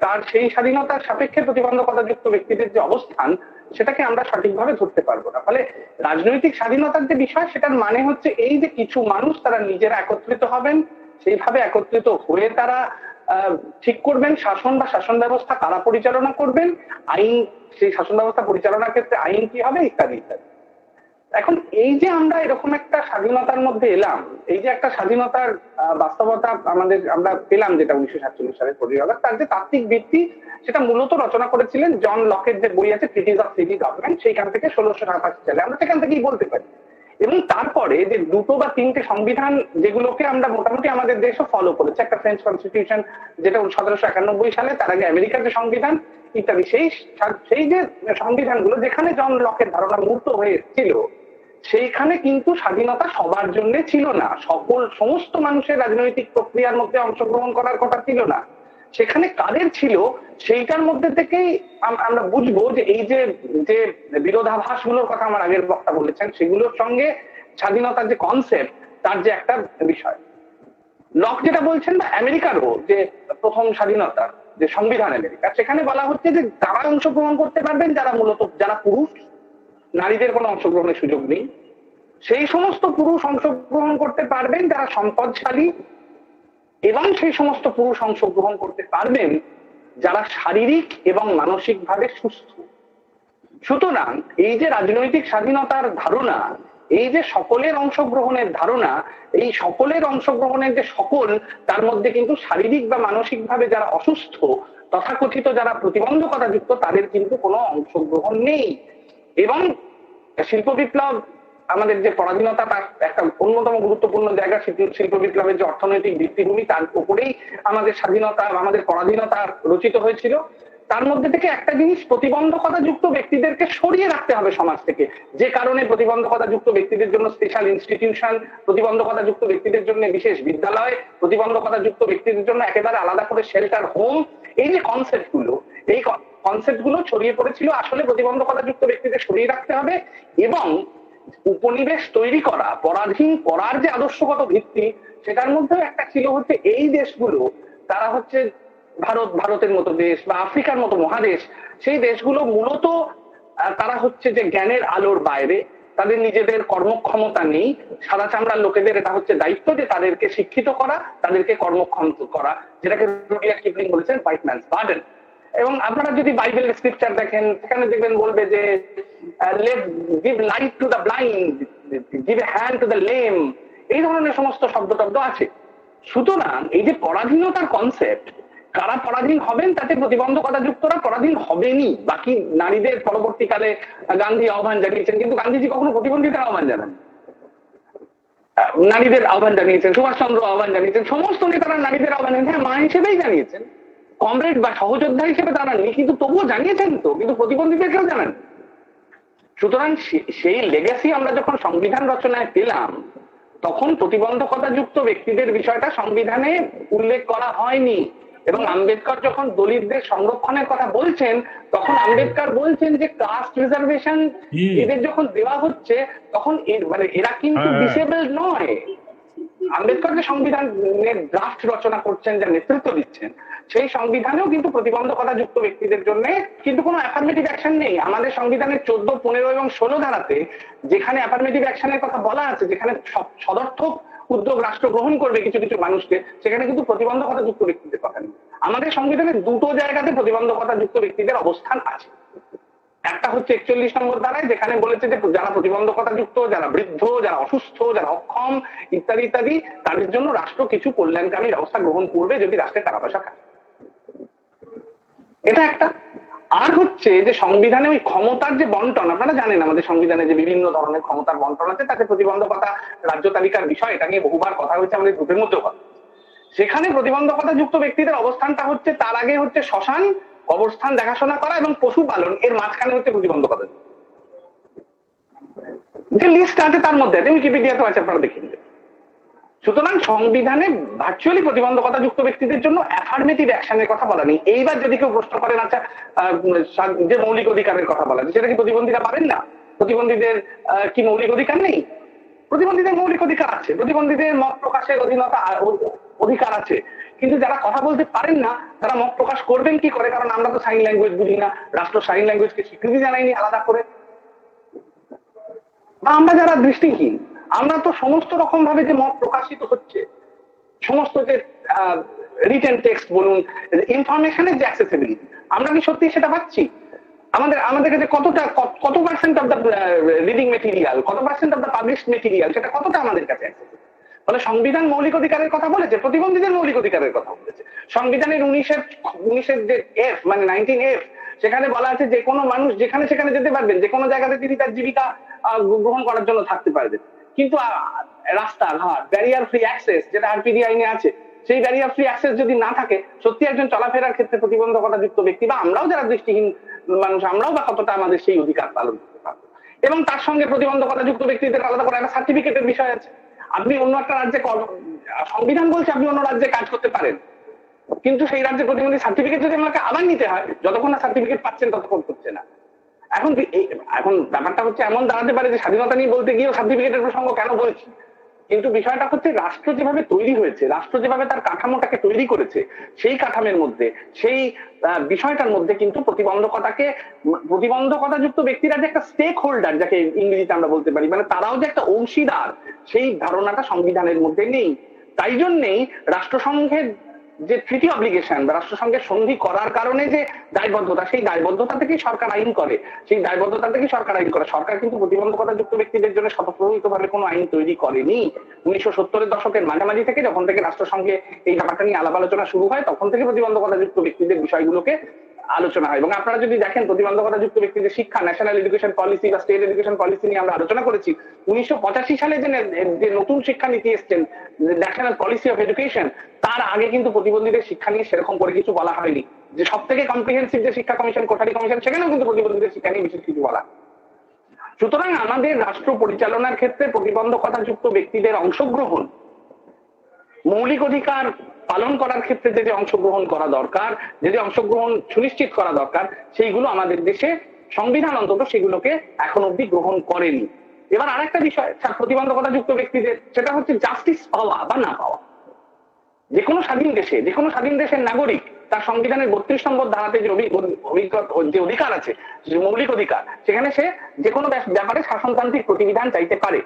তার সেই স্বাধীনতার সাপেক্ষে প্রতিবন্ধকতাযুক্ত ব্যক্তিদের যে অবস্থান সেটাকে আমরা সঠিকভাবে ধরতে পারবো না। ফলে রাজনৈতিক স্বাধীনতার যে বিষয়, সেটার মানে হচ্ছে এই যে কিছু মানুষ তারা নিজেরা একত্রিত হবেন, সেইভাবে একত্রিত হয়ে তারা ঠিক করবেন শাসন বা শাসন ব্যবস্থা কারা পরিচালনা করবেন, আইন, সেই শাসন ব্যবস্থা পরিচালনার ক্ষেত্রে আইন কি হবে, ইত্যাদি ইত্যাদি। এখন এই যে আমরা এরকম একটা স্বাধীনতার মধ্যে এলাম, এই যে একটা স্বাধীনতার বাস্তবতা আমরা পেলাম, যেটা 1947 সালের 15 আগস্ট, তার যে তাত্ত্বিক ভিত্তি সেটা মূলত রচনা করেছিলেন জন লকের যে বই আছে ট্রিটিজ অফ সিটি গভর্নমেন্ট, সেইখান থেকে 1687 সালে, আমরা সেখান থেকেই বলতে পারি। এবং তারপরে যে দুটো বা তিনটে সংবিধান যেগুলোকে আমরা মোটামুটি আমাদের দেশও ফলো করেছে, একটা ফ্রেঞ্চ কনস্টিটিউশন যেটা 1791 সালে, তার আগে আমেরিকার যে সংবিধান ইত্যাদি, সেই যে সংবিধানগুলো যেখানে জন লকের ধারণা মূর্ত হয়ে এসেছিল, সেইখানে কিন্তু স্বাধীনতা সবার জন্য ছিল না, সমস্ত মানুষের রাজনৈতিক প্রক্রিয়ার মধ্যে অংশগ্রহণ করার কথা ছিল না। সেখানে কাদের ছিল, সেইটার মধ্যে থেকেই আমরা বুঝবো যে এই যে বিরোধাভাস গুলোর কথা আমার আগের বক্তা বলেছেন, সেগুলোর সঙ্গে স্বাধীনতার যে কনসেপ্ট, তার যে একটা বিষয়। লক যেটা বলছেন, বা আমেরিকারও যে প্রথম স্বাধীনতা যে সংবিধান আমেরিকা, সেখানে বলা হচ্ছে যে তারা অংশগ্রহণ করতে পারবেন যারা পুরুষ, নারীদের কোনো অংশগ্রহণের সুযোগ নেই। সেই সমস্ত পুরুষ অংশগ্রহণ করতে পারবেন যারা সম্পদশালী, এবং সেই সমস্ত পুরুষ অংশগ্রহণ করতে পারবেন যারা শারীরিক এবং মানসিকভাবে সুস্থ। সুতরাং এই যে রাজনৈতিক স্বাধীনতার ধারণা, এই যে সকলের অংশগ্রহণের ধারণা, এই সকলের অংশগ্রহণের যে সকল, তার মধ্যে কিন্তু শারীরিক বা মানসিকভাবে যারা অসুস্থ, তথাকথিত যারা প্রতিবন্ধকতাযুক্ত, তাদের কিন্তু কোনো অংশগ্রহণ নেই। এবং শিল্প বিপ্লব, আমাদের যে পরাধীনতা, তার একটা অন্যতম গুরুত্বপূর্ণ জায়গা, শিল্প বিপ্লবের যে অর্থনৈতিক ভিত্তিভূমি, তার উপরেই আমাদের স্বাধীনতা, আমাদের পরাধীনতা রচিত হয়েছিল। তার মধ্যে থেকে একটা জিনিস, প্রতিবন্ধকতাযুক্ত ব্যক্তিদেরকে সরিয়ে রাখতে হবে সমাজ থেকে, যে কারণে প্রতিবন্ধকতাযুক্ত ব্যক্তিদের জন্য স্পেশাল ইনস্টিটিউশন, প্রতিবন্ধকতাযুক্ত ব্যক্তিদের জন্য বিশেষ বিদ্যালয়, প্রতিবন্ধকতাযুক্ত ব্যক্তিদের জন্য একেবারে আলাদা করে শেল্টার হোম, এই যে কনসেপ্টগুলো, এই কনসেপ্টগুলো ছড়িয়ে পড়েছিল। আসলে প্রতিবন্ধকতাযুক্ত ব্যক্তিদের সরিয়ে রাখতে হবে এবং উপনিবেশ তৈরি করা, পরাধীন করার যে আদর্শগত ভিত্তি, সেটার মধ্যেও একটা ছিল হচ্ছে এই দেশগুলো, তারা হচ্ছে ভারতের মতো দেশ বা আফ্রিকার মতো মহাদেশ, সেই দেশগুলো মূলত তারা হচ্ছে যে জ্ঞানের আলোর বাইরে, তাদের নিজেদের কর্মক্ষমতা নেই। সাদা চামড়ার লোকেদের এটা হচ্ছে দায়িত্ব যে তাদেরকে শিক্ষিত করা, তাদেরকে কর্মক্ষম করা, যেটাকে রুডিয়ার্ড কিপলিং বলেছেন হোয়াইট ম্যানস বার্ডেন। এবং আপনারা যদি বাইবেলের স্ক্রিপচার দেখেন, সেখানে দেখবেন বলবে যে give light to the blind, give a hand to the lame, এই ধরনের সমস্ত শব্দ আছে। সুতরাং এই যে পরাধীনতার কনসেপ্ট, কারা পরাধীন হবেন, তাতে প্রতিবন্ধকতাযুক্তরা পরাধীন হবেনি। বাকি নারীদের পরবর্তীকালে গান্ধী আহ্বান জানিয়েছেন, কিন্তু গান্ধীজি কখনো প্রতিবন্ধীদের আহ্বান জানান, নারীদের আহ্বান জানিয়েছেন, সুভাষচন্দ্র আহ্বান জানিয়েছেন, সমস্ত নেতারা নারীদের আহ্বান জানিয়েছেন, মা হিসেবেই জানিয়েছেন, কমরেড বা সহযোদ্ধা হিসেবে জানাননি, কিন্তু তবুও জানিয়েছেন তো, কিন্তু প্রতিবন্ধীদের কেউ জানান। সুতরাং সেই লেগেসি আমরা যখন সংবিধান রচনায় পেলাম, তখন প্রতিবন্ধকতাযুক্ত ব্যক্তিদের বিষয়টা সংবিধানে উল্লেখ করা হয়নি। এবং আম্বেদকর যখন দলিতদের সংরক্ষণের কথা বলছেন, তখন আম্বেদকর বলছেন যে কাস্ট রিজার্ভেশন এদের যখন দেওয়া হচ্ছে, তখন এরা কিন্তু ডিসেবল নয়। আম্বেদকর যে সংবিধানের ড্রাফট রচনা করছেন, যা নেতৃত্ব দিচ্ছেন, সেই সংবিধানেও কিন্তু প্রতিবন্ধকতাযুক্ত ব্যক্তিদের জন্য কিন্তু কোনো অ্যাফার্মেটিভ অ্যাকশন নেই। আমাদের সংবিধানের 14, 15 এবং 16 ধারাতে যেখানে অ্যাফার্মেটিভ অ্যাকশনের কথা বলা আছে, যেখানে সদর্থক উদ্যোগ রাষ্ট্র গ্রহণ করবে কিছু কিছু মানুষকে, সেখানে কিন্তু প্রতিবন্ধকতাযুক্ত ব্যক্তিদের কথা নেই। আমাদের সংবিধানের দুটো জায়গাতে প্রতিবন্ধকতাযুক্ত ব্যক্তিদের অবস্থান আছে। একটা হচ্ছে 41 নম্বর ধারায়, যেখানে বলেছে যে যারা প্রতিবন্ধকতাযুক্ত, যারা বৃদ্ধ, যারা অসুস্থ, যারা অক্ষম ইত্যাদি ইত্যাদি, তাদের জন্য রাষ্ট্র কিছু কল্যাণকামী ব্যবস্থা গ্রহণ করবে যদি রাষ্ট্রের টাকা পয়সা থাকে। এটা একটা। আর হচ্ছে যে সংবিধানে ওই ক্ষমতার যে বন্টন, আপনারা জানেন আমাদের সংবিধানে যে বিভিন্ন ধরনের ক্ষমতার বন্টন আছে, তাতে প্রতিবন্ধকতা রাজ্য তালিকার বিষয়, এটা নিয়ে বহুবার কথা হয়েছে আমাদের গ্রুপের মধ্যেও কথা। সেখানে প্রতিবন্ধকতাযুক্ত ব্যক্তিদের অবস্থানটা হচ্ছে, তার আগে হচ্ছে শ্মশান, কবরস্থান দেখাশোনা করা এবং পশুপালন, এর মাঝখানে হচ্ছে প্রতিবন্ধকতা। যে লিস্ট আছে তার মধ্যে আছে, উইকিপিডিয়াতে আছে, আপনারা দেখে নেবেন। সুতরাং সংবিধানে ভার্চুয়ালি প্রতিবন্ধকতাযুক্ত ব্যক্তিদের জন্য অ্যাফার্মেটিভ অ্যাকশনের কথা বলা নেই। এইবার যদি কেউ প্রশ্ন করেন, আচ্ছা যে মৌলিক অধিকারের কথা বলা, সেটা কি প্রতিবন্ধীরা পাবেন না? প্রতিবন্ধীদের কি মৌলিক অধিকার নেই? প্রতিবন্ধীদের মৌলিক অধিকার আছে, প্রতিবন্ধীদের মত প্রকাশের অধিকার আছে, কিন্তু যারা কথা বলতে পারেন না তারা মত প্রকাশ করবেন কি করে? কারণ আমরা তো সাইন ল্যাঙ্গুয়েজ বুঝি না, রাষ্ট্র সাইন ল্যাঙ্গুয়েজকে স্বীকৃতি জানায়নি আলাদা করে। বা আমরা যারা দৃষ্টিহীন, আমরা তো সমস্ত রকম ভাবে যে মত প্রকাশিত হচ্ছে, সমস্ত যে রিটেন টেক্সট বলুন, ইনফরমেশনের যে অ্যাক্সেসিবিলিটি, আমরা কি সত্যি সেটা পাচ্ছি? আমাদের কাছে কত percent of the reading material, কত percent of the published material, সেটা কতটা আমাদের কাছে অ্যাক্সেসিবল? ফলে সংবিধান মৌলিক অধিকারের কথা বলেছে, প্রতিবন্ধীদের মৌলিক অধিকারের কথা বলেছে। সংবিধানের 19-এর যে এফ, মানে 19F, সেখানে বলা আছে যে কোনো মানুষ যেখানে সেখানে যেতে পারবেন, যে কোনো জায়গাতে তিনি তার জীবিকা গ্রহণ করার জন্য থাকতে পারবেন। কিন্তু রাস্তাঘাট, ব্যারিয়ার ফ্রি অ্যাক্সেস, যেটা আরপিডি আইনে আছে, সেই ব্যারিয়ার ফ্রি অ্যাক্সেস যদি না থাকে, সত্যি একজন চলাফেরার ক্ষেত্রে প্রতিবন্ধকতা যুক্ত ব্যক্তি বা আমরাও যারা দৃষ্টিহীন মানুষ, আমরাও বা কতটা আমাদের সেই অধিকার পালন করতে পারবো? এবং তার সঙ্গে প্রতিবন্ধকতা যুক্ত ব্যক্তিদের আলাদা করে একটা সার্টিফিকেটের বিষয় আছে। আপনি অন্য একটা রাজ্যে, সংবিধান বলছে আপনি অন্য রাজ্যে কাজ করতে পারেন, কিন্তু সেই রাজ্যের প্রতিবন্ধী সার্টিফিকেট যদি আমাকে আবার নিতে হয়, যতক্ষণ না সার্টিফিকেট পাচ্ছেন ততক্ষণ করছে না। এখন ব্যাপারটা হচ্ছে এমন দাঁড়াতে পারে যে স্বাধীনতা নিয়ে বলতে গিয়েও সার্টিফিকেটের প্রসঙ্গ কেন বলছি, কিন্তু বিষয়টা হচ্ছে রাষ্ট্র যেভাবে তৈরি হয়েছে, রাষ্ট্র যেভাবে তার কাঠামোটাকে তৈরি করেছে, সেই কাঠামোর মধ্যে, সেই বিষয়টার মধ্যে কিন্তু প্রতিবন্ধকতা যুক্ত ব্যক্তিরা যে একটা স্টেক হোল্ডার, যাকে ইংরেজিতে আমরা বলতে পারি, মানে তারাও যে একটা অংশীদার, সেই ধারণাটা সংবিধানের মধ্যে নেই। তাই জন্যেই রাষ্ট্রসংঘের যে ট্রিটি অব্লিগেশন বা রাষ্ট্রসংঘের সন্ধি করার কারণে যে দায়বদ্ধতা, সেই দায়বদ্ধতা থেকেই সরকার আইন করে, সরকার কিন্তু প্রতিবন্ধকতা যুক্ত ব্যক্তিদের জন্য স্বতঃপ্রণোদিতভাবে কোনো আইন তৈরি করেনি। 1970-এর দশকের মাঝামাঝি থেকে, যখন থেকে রাষ্ট্রসংঘে এই ব্যাপারটা নিয়ে আলাপ আলোচনা শুরু হয়, তখন থেকে প্রতিবন্ধকতা যুক্ত ব্যক্তিদের বিষয়গুলোকে আলোচনা হয়। এবং আপনারা যদি দেখেন, প্রতিবন্ধকতা যুক্ত ব্যক্তিদের শিক্ষা, ন্যাশনাল এডুকেশন পলিসি বা স্টেট এডুকেশন পলিসি নিয়ে আমরা আলোচনা করেছি। 1985 সালে যে নতুন শিক্ষানীতি এসছেন, ন্যাশনাল পলিসি অফ এডুকেশন, তার আগে কিন্তু প্রতিবন্ধীদের শিক্ষা নিয়ে সেরকম করে কিছু বলা হয়নি। যে সব থেকে কম্প্রিহেন্সিভ যে শিক্ষা কমিশন, কোঠারি কমিশন, সেখানেও কিন্তু প্রতিবন্ধীদের শিক্ষা নিয়ে বিশেষ কিছু বলা। সুতরাং আমাদের রাষ্ট্র পরিচালনার ক্ষেত্রে প্রতিবন্ধকতা যুক্ত ব্যক্তিদের অংশগ্রহণ, মৌলিক অধিকার পালন করার ক্ষেত্রে যে অংশগ্রহণ করা দরকার, যে অংশগ্রহণ সুনিশ্চিত করা দরকার, সেইগুলো আমাদের দেশে সংবিধান অন্তত সেগুলোকে এখন অব্দি গ্রহণ করেনি। এবার আরেকটা বিষয় প্রতিবন্ধকতা যুক্ত ব্যক্তিদের, সেটা হচ্ছে জাস্টিস পাওয়া বা না পাওয়া। যে কোনো স্বাধীন দেশের নাগরিক তার সংবিধানের 32 নম্বর ধারাতে যে অধিকার আছে, যে মৌলিক অধিকার, সেখানে সে যে কোনো ব্যাপারে শাসনতান্ত্রিক প্রতিবিধান চাইতে পারে।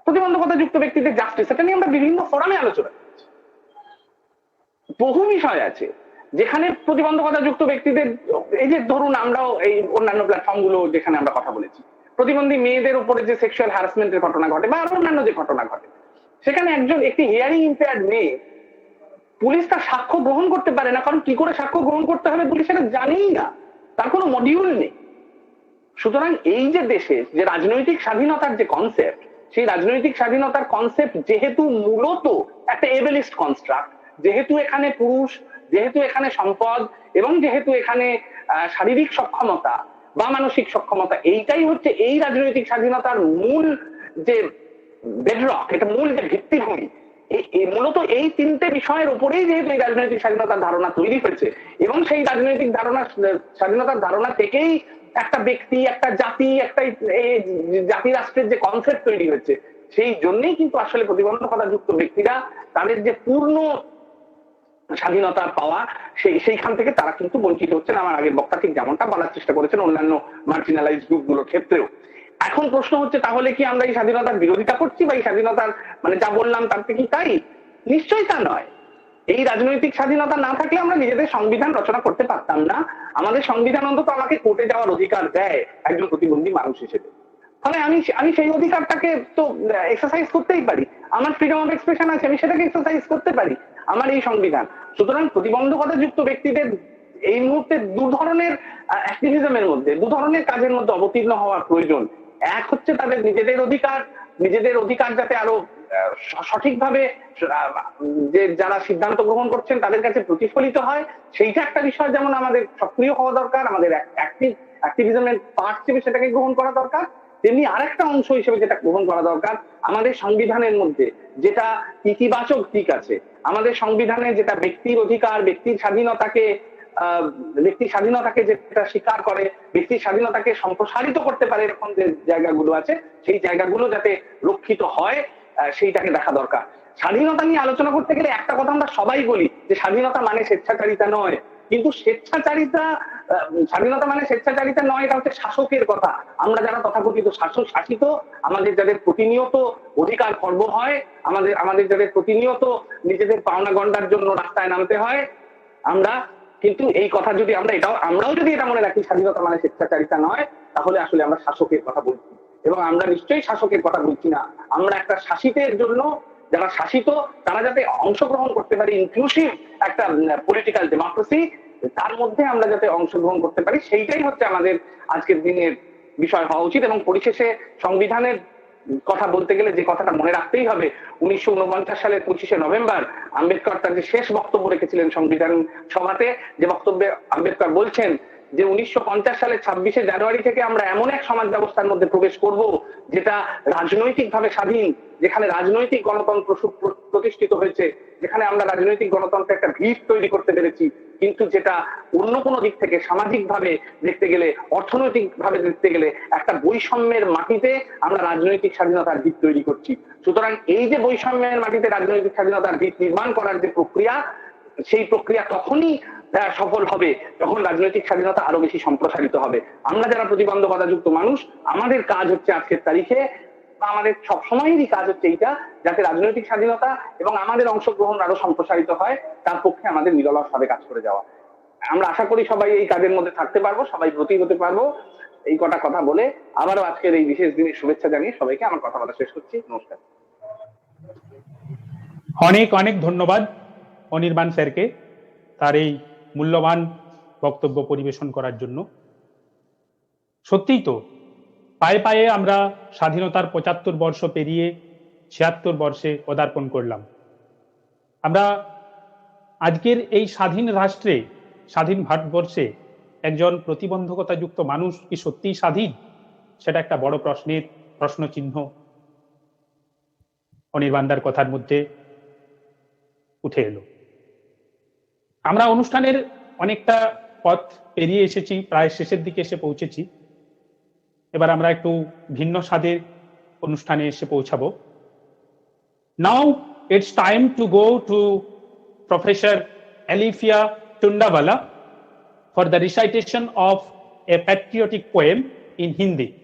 প্রতিবন্ধকতা যুক্ত ব্যক্তিদের জাস্টিস, এটা নিয়ে আমরা বিভিন্ন ফোরামে আলোচনা করছি। বহু বিষয় আছে যেখানে প্রতিবন্ধকতা যুক্ত ব্যক্তিদের, এই যে ধরুন আমরাও এই অন্যান্য প্ল্যাটফর্ম গুলো যেখানে আমরা কথা বলেছি, প্রতিবন্ধী মেয়েদের উপরে যে সেক্সুয়াল হ্যারাসমেন্টের ঘটনা ঘটে বা আরো অন্যান্য যে ঘটনা ঘটে, সেখানে একটি হিয়ারিং ইম্পেয়ার্ড মেয়ে, পুলিশ তার সাক্ষ্য গ্রহণ করতে পারে না। কারণ কি করে সাক্ষ্য গ্রহণ করতে হবে পুলিশ সেটা জানেই না, তার কোনো মডিউল নেই। সুতরাং এই যে দেশে যে রাজনৈতিক স্বাধীনতার যে কনসেপ্ট, সেই রাজনৈতিক স্বাধীনতার কনসেপ্ট যেহেতু মূলত একটা এবেলিস্ট কনস্ট্রাক্ট, যেহেতু এখানে পুরুষ, যেহেতু এখানে সম্পদ, এবং যেহেতু এখানে শারীরিক সক্ষমতা বা মানসিক সক্ষমতা, এইটাই হচ্ছে এই রাজনৈতিক স্বাধীনতার মূল যে বেডরক, এটা মূল যে ভিত্তিভূমি, মূলত এই তিনটে বিষয়ের উপরেই যেহেতু এই রাজনৈতিক স্বাধীনতার ধারণা তৈরি হয়েছে, এবং সেই রাজনৈতিক স্বাধীনতার ধারণা থেকেই একটা ব্যক্তি, একটা জাতি, একটা জাতি রাষ্ট্রের যে কনসেপ্ট তৈরি হয়েছে, সেই জন্যই কিন্তু আসলে প্রতিবন্ধকতা যুক্ত ব্যক্তিরা তাদের যে পূর্ণ স্বাধীনতা পাওয়া, সেইখান থেকে তারা কিন্তু বঞ্চিত হচ্ছেন। আমার আগের বক্তা ঠিক যেমনটা বলার চেষ্টা করেছেন অন্যান্য মার্জিনালাইজ গ্রুপগুলোর ক্ষেত্রেও। এখন প্রশ্ন হচ্ছে, তাহলে কি আমরা এই স্বাধীনতার বিরোধিতা করছি, বা এই স্বাধীনতার মানে যা বললাম তার থেকে কি তাই? নিশ্চয়ই তা নয়। এই রাজনৈতিক স্বাধীনতা না থাকলে আমরা নিজেদের সংবিধান রচনা করতে পারতাম না। আমাদের সংবিধান অন্তত আমাকে কোর্টে যাওয়ার অধিকার দেয় একজন প্রতিবন্ধী মানুষ হিসেবে। ফলে আমি সেই অধিকারটাকে তো এক্সারসাইজ করতেই পারি। আমার ফ্রিডম অফ এক্সপ্রেশন আছে, আমি সেটাকে এক্সারসাইজ করতে পারি, আমার এই সংবিধান। সুতরাং প্রতিবন্ধকতা যুক্ত ব্যক্তিদের এই মুহূর্তে দু ধরনের অ্যাক্টিভিজমের মধ্যে, দু ধরনের কাজের মধ্যে অবতীর্ণ হওয়ার প্রয়োজন। এক হচ্ছে তাদের নিজেদের অধিকার যাতে আরো সঠিকভাবে যে যারা সিদ্ধান্ত গ্রহণ করছেন তাদের কাছে প্রতিফলিত হয়, সেইটা একটা বিষয়। যেমন আমাদের সক্রিয় হওয়া দরকার, আমাদের অ্যাক্টিভিজমের পার্ট হিসেবে সেটাকে গ্রহণ করা দরকার। তেমনি আরেকটা অংশ হিসেবে যেটা গ্রহণ করা দরকার, আমাদের সংবিধানের মধ্যে যেটা ইতিবাচক দিক আছে, আমাদের সংবিধানে যেটা ব্যক্তির অধিকার, ব্যক্তির স্বাধীনতাকে ব্যক্তি স্বাধীনতাকে যেটা স্বীকার করে, ব্যক্তি স্বাধীনতাকে সম্প্রসারিত করতে পারে এরকম যে জায়গাগুলো আছে, সেই জায়গাগুলো যাতে রক্ষিত হয় সেইটাকে দেখা দরকার। স্বাধীনতা নিয়ে আলোচনা করতে গেলে একটা কথা আমরা সবাই বলি যে স্বাধীনতা মানে স্বেচ্ছাচারিতা নয়, কিন্তু স্বাধীনতা মানে স্বেচ্ছাচারিতা নয়, এটা হচ্ছে শাসকের কথা। আমরা যারা তথাকথিত শাসিত, আমাদের যাদের প্রতিনিয়ত অধিকার খর্ব হয়, আমাদের যাদের প্রতিনিয়ত নিজেদের পাওনা গন্ডার জন্য রাস্তায় নামতে হয়, আমরা কিন্তু এই কথা যদি আমরাও যদি এটা মনে রাখি স্বাধীনতা মানে স্বেচ্ছাচারিতা নয়, তাহলে আসলে আমরা শাসকের কথা বলছি, এবং আমরা নিশ্চয়ই শাসকের কথা বলছি না। আমরা একটা শাসিতের জন্য, যারা শাসিত তারা যাতে অংশগ্রহণ করতে পারে, ইনক্লুসিভ একটা পলিটিক্যাল ডেমোক্রেসি, তার মধ্যে আমরা যাতে অংশগ্রহণ করতে পারি, সেইটাই হচ্ছে আমাদের আজকের দিনের বিষয় হওয়া উচিত। এবং পরিশেষে সংবিধানের কথা বলতে গেলে যে কথাটা মনে রাখতেই হবে, 1949 সালের 25শে নভেম্বর আম্বেদকর তার যে শেষ বক্তব্য রেখেছিলেন সংবিধান সভাতে, যে বক্তব্যে আম্বেদকর বলছেন যে 1950 সালের 26শে জানুয়ারি থেকে আমরা এমন এক সমাজ ব্যবস্থার মধ্যে প্রবেশ করব যেটা রাজনৈতিকভাবে স্বাধীন, যেখানে রাজনৈতিক গণতন্ত্র প্রতিষ্ঠিত হয়েছে, যেখানে আমরা রাজনৈতিক গণতন্ত্রের একটা ভিত তৈরি করতে পেরেছি, কিন্তু যেটা অন্য কোনো দিক থেকে সামাজিকভাবে দেখতে গেলে, অর্থনৈতিকভাবে দেখতে গেলে একটা বৈষম্যের মাটিতে আমরা রাজনৈতিক স্বাধীনতার ভিত তৈরি করছি। সুতরাং এই যে বৈষম্যের মাটিতে রাজনৈতিক স্বাধীনতার ভিত নির্মাণ করার যে প্রক্রিয়া, সেই প্রক্রিয়া তখনই সফল হবে যখন রাজনৈতিক স্বাধীনতা আরো বেশি সম্প্রসারিত হবে। আমরা যারা প্রতিবন্ধকতা যুক্ত মানুষ, আমাদের কাজ হচ্ছে আজকের তারিখে, বা আমাদের সবসময়েরই কাজ হচ্ছে এইটা, যাতে রাজনৈতিক স্বাধীনতা এবং আমাদের অংশগ্রহণ আরো সম্প্রসারিত হয়, তার পক্ষে আমাদের নিরলসভাবে কাজ করে যাওয়া। আমরা আশা করি সবাই এই কাজের মধ্যে থাকতে পারবো, সবাই ব্রতী হতে পারবো। এই কটা কথা বলে আবারও আজকের এই বিশেষ দিনের শুভেচ্ছা জানিয়ে সবাইকে আমার কথা বলা শেষ করছি। নমস্কার। অনেক অনেক ধন্যবাদ অনির্বাণ স্যারকে তার এই মূল্যবান বক্তব্য পরিবেশন করার জন্য। সত্যিই তো পায়ে পায়ে আমরা স্বাধীনতার 75 বর্ষ পেরিয়ে 76 বর্ষে পদার্পণ করলাম। আমরা আজকের এই স্বাধীন রাষ্ট্রে, স্বাধীন ভারতবর্ষে একজন প্রতিবন্ধকতাযুক্ত মানুষ কি সত্যিই স্বাধীন? সেটা একটা বড় প্রশ্নচিহ্ন অনির্বাণদার কথার মধ্যে উঠে এলো। আমরা অনুষ্ঠানের অনেকটা পথ পেরিয়ে এসেছি, প্রায় শেষের দিকে এসে পৌঁছেছি। এবার আমরা একটু ভিন্ন স্বাদের অনুষ্ঠানে এসে পৌঁছাবো। Now it's time to go to professor Alifia Tundawala for the recitation of a patriotic poem in Hindi.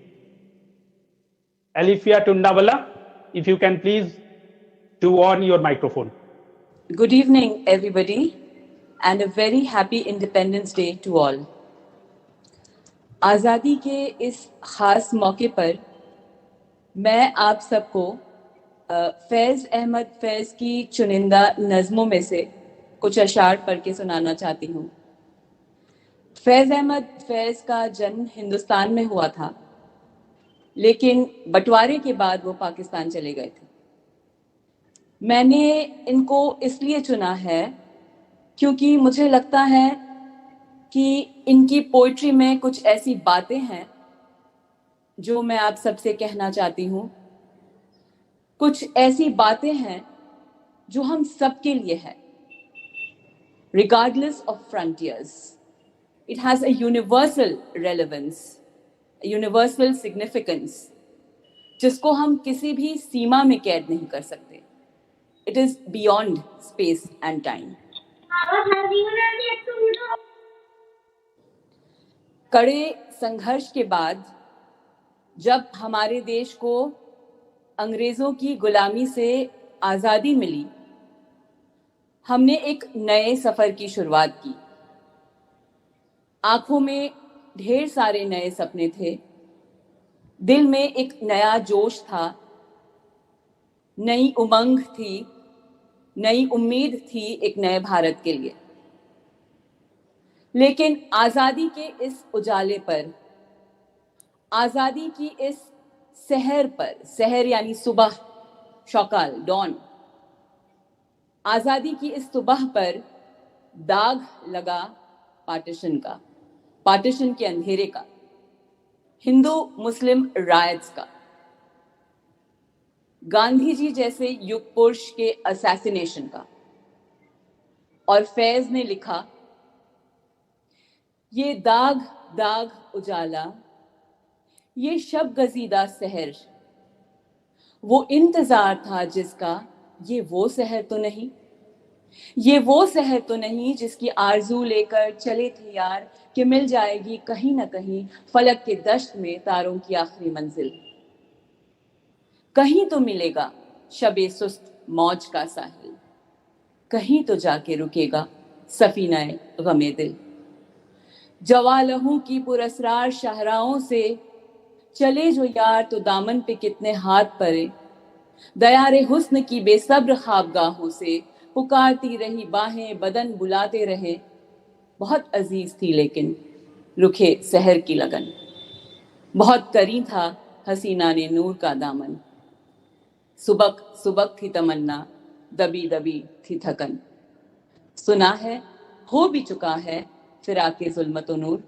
Alifia Tundawala, if you can please do on your microphone. Good evening, everybody, and a very happy Independence Day to all. आज़ादी के इस खास मौके पर मैं आप सबको फैज़ अहमद फैज़ की चुनिंदा नज़मों में से कुछ अशार पढ़ के सुनाना चाहती हूँ। फैज़ अहमद फैज़ का जन्म हिंदुस्तान में हुआ था, लेकिन बंटवारे के बाद वो पाकिस्तान चले गए थे। मैंने इनको इसलिए चुना है क्योंकि मुझे लगता है कि इनकी पोइट्री में कुछ ऐसी बातें हैं जो मैं आप सबसे कहना चाहती हूँ। कुछ ऐसी बातें हैं जो हम सबके लिए है, regardless of frontiers. It has a universal relevance, a universal significance, जिसको हम किसी भी सीमा में कैद नहीं कर सकते. It is beyond space and time. कड़े संघर्ष के बाद जब हमारे देश को अंग्रेजों की गुलामी से आज़ादी मिली, हमने एक नए सफ़र की शुरुआत की। आंखों में ढेर सारे नए सपने थे, दिल में एक नया जोश था, नई उमंग थी, नई उम्मीद थी एक नए भारत के लिए। लेकिन आज़ादी के इस उजाले पर, आज़ादी की इस सहर पर, सहर यानी सुबह, शौकाल, डॉन, आज़ादी की इस सुबह पर दाग लगा पार्टीशन का, पार्टीशन के अंधेरे का, हिंदू मुस्लिम रायट्स का, गांधी जी जैसे युग पुरुष के असैसिनेशन का। और फैज़ ने लिखा ये दाग दाग उजाला, ये शब गजीदा सहर, वो इंतजार था जिसका, ये वो सहर तो नहीं, ये वो सहर तो नहीं जिसकी आरजू लेकर चले थे यार कि मिल जाएगी कहीं ना कहीं फलक के दश्त में तारों की आखिरी मंजिल। कहीं तो मिलेगा शबे सुस्त मौज का साहिल, कहीं तो जाके रुकेगा सफीनाए गमे दिल। जवालहू की पुरस्रार शाहराओं से चले जो यार तो दामन पे कितने हाथ परे, दयारे हुस्न की बेसब्र ख्वाबगाहों से पुकारती रही बाहें बदन बुलाते रहे। बहुत अजीज थी लेकिन रुखे सहर की लगन, बहुत करीं था हसीना ने नूर का दामन। सुबक सुबक थी तमन्ना, दबी दबी थी थकन। सुना है हो भी चुका है फिराके जुल्मत नूर,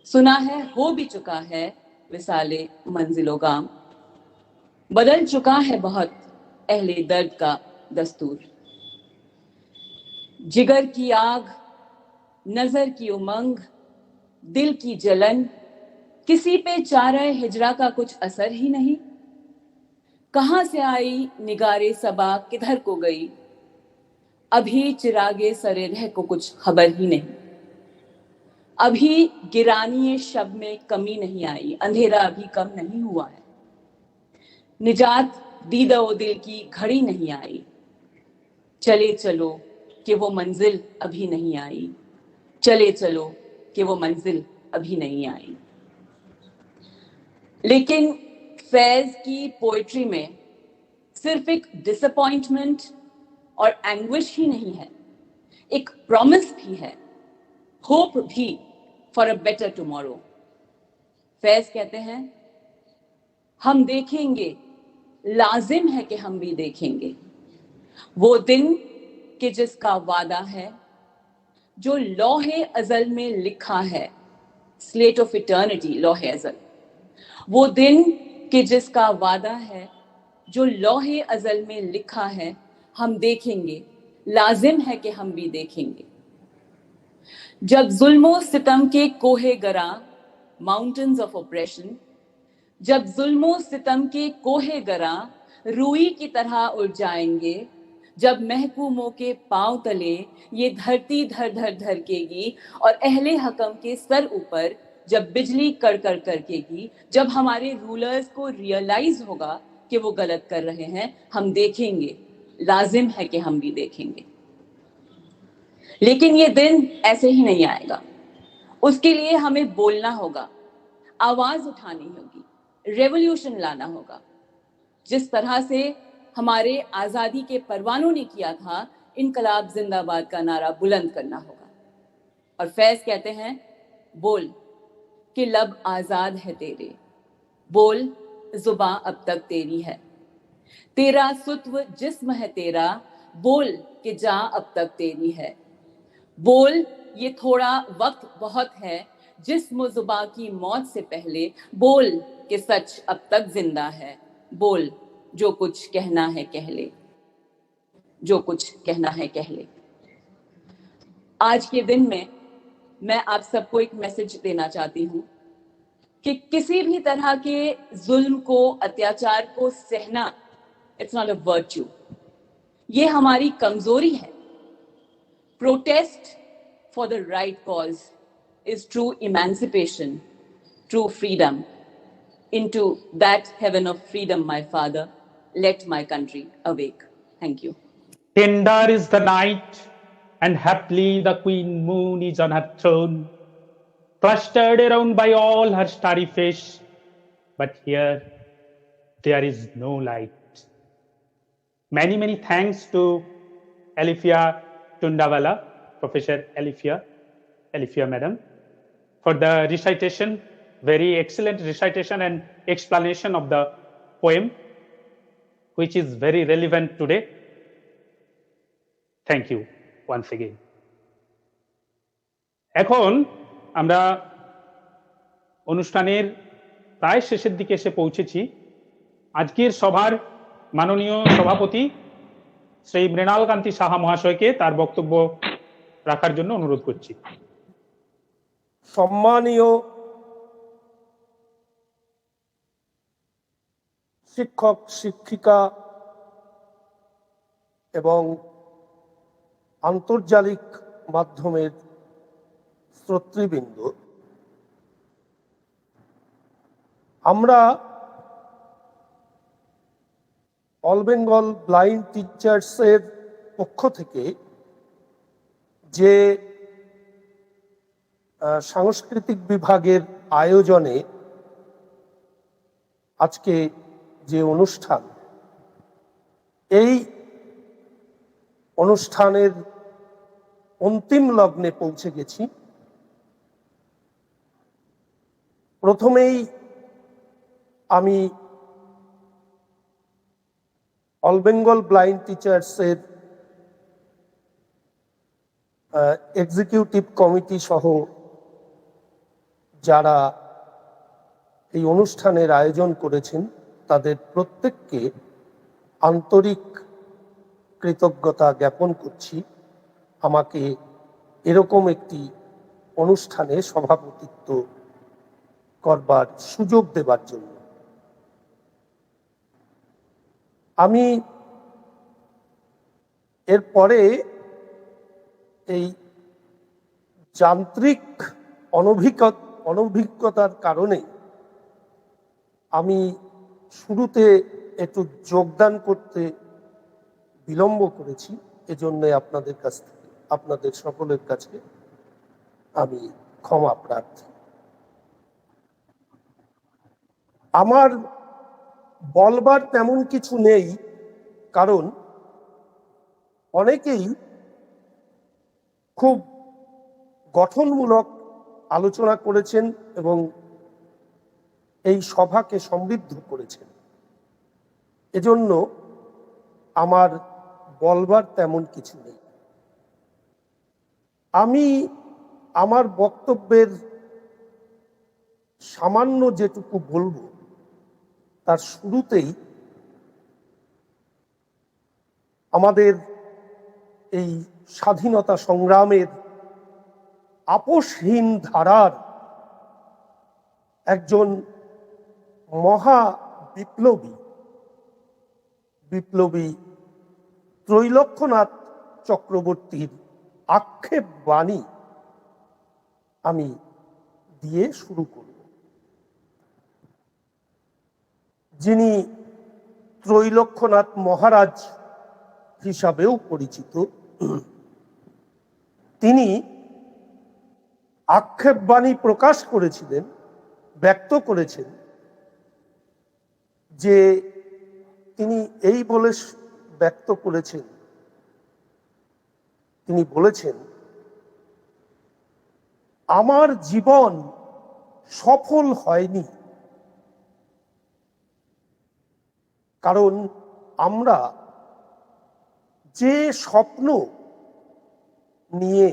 सुना है हो भी चुका है विसाले मंजिलो गाम। बदल चुका है बहुत अहले दर्द का दस्तूर। जिगर की आग, नजर की उमंग, दिल की जलन, किसी पे चारे हिजरा का कुछ असर ही नहीं। कहां से आई निगारे सबा किधर को गई, अभी चिरागे सरे रह को कुछ खबर ही नहीं। अभी गिरानी शब में कमी नहीं आई, अंधेरा अभी कम नहीं हुआ है। निजात दीदो दिल की घड़ी नहीं आई, चले चलो कि वो मंजिल अभी नहीं आई, चले चलो कि वो मंजिल अभी नहीं आई। लेकिन फैज की पोएट्री में सिर्फ एक डिसअपॉइंटमेंट और एंग्विश ही नहीं है, एक प्रॉमिस भी है, होप भी for a better tomorrow. Faiz कहते हैं हम देखेंगे, लाजिम है कि हम भी देखेंगे वो दिन कि जिसका वादा है, जो लौहे अजल में लिखा है, स्लेट ऑफ इटर्निटी लौहे अजल। वो दिन कि जिसका वादा है, जो लौहे अजल में लिखा है, हम देखेंगे, लाजिम है कि हम भी देखेंगे। जब जुल्मो सितम के कोहे गरा, माउंटेन्स ऑफ ऑपरेशन, जब जुल्मो सितम के कोहे गरा रूई की तरह उड़ जाएंगे, जब महकूमों के पांव तले ये धरती धर धर धड़केगी और अहले हकम के सर ऊपर जब बिजली कड़कड़ करकेगी, जब हमारे रूलर्स को रियलाइज होगा कि वो गलत कर रहे हैं, हम देखेंगे, लाजिम है कि हम भी देखेंगे। लेकिन ये दिन ऐसे ही नहीं आएगा, उसके लिए हमें बोलना होगा, आवाज उठानी होगी, रेवोल्यूशन लाना होगा। जिस तरह से हमारे आजादी के परवानों ने किया था, इनकलाब जिंदाबाद का नारा बुलंद करना होगा। और फैज कहते हैं बोल कि लब आजाद है तेरे, बोल जुबां अब तक तेरी है, तेरा सुत्व जिस्म है तेरा, बोल कि जान अब तक तेरी है। बोल ये थोड़ा वक्त बहुत है जिस्म जुबां की मौत से पहले, बोल कि सच अब तक जिंदा है, बोल जो कुछ कहना है कह ले, जो कुछ कहना है कह ले। आज के दिन में मैं आप सबको एक मैसेज देना चाहती हूँ कि किसी भी तरह के जुल्म को, अत्याचार को सहना इट्स नॉट अ वर्च्यू, ये हमारी कमजोरी है। Protest for the right cause is true emancipation, true freedom. Into that heaven of freedom, my Father, let my country awake. Thank you. Tender is the night, and happily the queen moon is on her throne, clustered around by all her starry fish. But here, there is no light. Many, many thanks to Alifia Tundawala, Professor Alifia Madam, for the recitation. Very excellent recitation and explanation of the poem, which is very relevant today. Thank you once again. এখন আমরা অনুষ্ঠানের প্রায় শেষের দিকে এসে পৌঁছেছি। আজকের সভার মাননীয় সভাপতি শ্রী মৃণাল কান্তি সাহা মহাশয়কে তার বক্তব্য রাখার জন্য অনুরোধ করছি। সম্মানীয় শিক্ষক শিক্ষিকা এবং আন্তর্জালিক মাধ্যমের শ্রোতৃবৃন্দ, আমরা অল বেঙ্গল ব্লাইন্ড টিচার্সের পক্ষ থেকে যে সাংস্কৃতিক বিভাগের আয়োজনে আজকে যে অনুষ্ঠান, এই অনুষ্ঠানের অন্তিম লগ্নে পৌঁছে গেছি। প্রথমেই আমি অল বেঙ্গল ব্লাইন্ড টিচার্সের এক্সিকিউটিভ কমিটি সহ যারা এই অনুষ্ঠানের আয়োজন করেছেন তাদের প্রত্যেককে আন্তরিক কৃতজ্ঞতা জ্ঞাপন করছি আমাকে এরকম একটি অনুষ্ঠানে সভাপতিত্ব করবার সুযোগ দেবার জন্য। আমি এরপরে এই যান্ত্রিক অনভিজ্ঞতার কারণে আমি শুরুতে একটু যোগদান করতে বিলম্ব করেছি, এজন্য আপনাদের সকলের কাছে আমি ক্ষমা প্রার্থী। আমার বলবার তেমন কিছু নেই, কারণ অনেকেই খুব গঠনমূলক আলোচনা করেছেন এবং এই সভাকে সমৃদ্ধ করেছেন। এজন্য আমার বলবার তেমন কিছু নেই। আমি আমার বক্তব্যের সামান্য যেটুকু বলবো তার শুরুতেই আমাদের এই স্বাধীনতা সংগ্রামের আপোষহীন ধারার একজন মহা বিপ্লবী ত্রৈলোক্যনাথ চক্রবর্তীর আক্ষেপ বাণী আমি দিয়ে শুরু করব, যিনি ত্রৈলোক্যনাথ মহারাজ হিসাবেও পরিচিত। তিনি আক্ষেপ বাণী প্রকাশ করেছিলেন, ব্যক্ত করেছেন যে তিনি এই বলে ব্যক্ত করেছেন, তিনি বলেছেন, আমার জীবন সফল হয়নি, কারণ আমরা যে স্বপ্ন নিয়ে,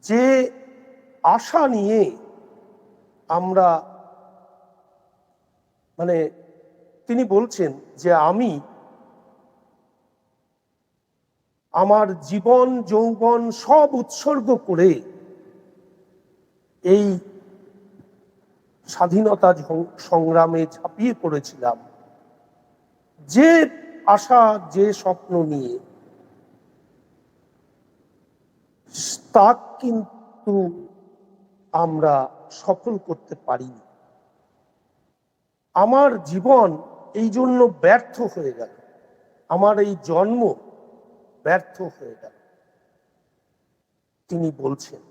যে আশা নিয়ে আমরা তিনি বলছেন যে আমি আমার জীবন যৌবন সব উৎসর্গ করে এই স্বাধীনতা সংগ্রামে ঝাঁপিয়ে পড়েছিলাম, যে আশা যে স্বপ্ন নিয়ে, তা কিন্তু আমরা সফল করতে পারিনি। আমার জীবন এই জন্য ব্যর্থ হয়ে গেল, আমার এই জন্ম ব্যর্থ হয়ে গেল, তিনি বলছেন।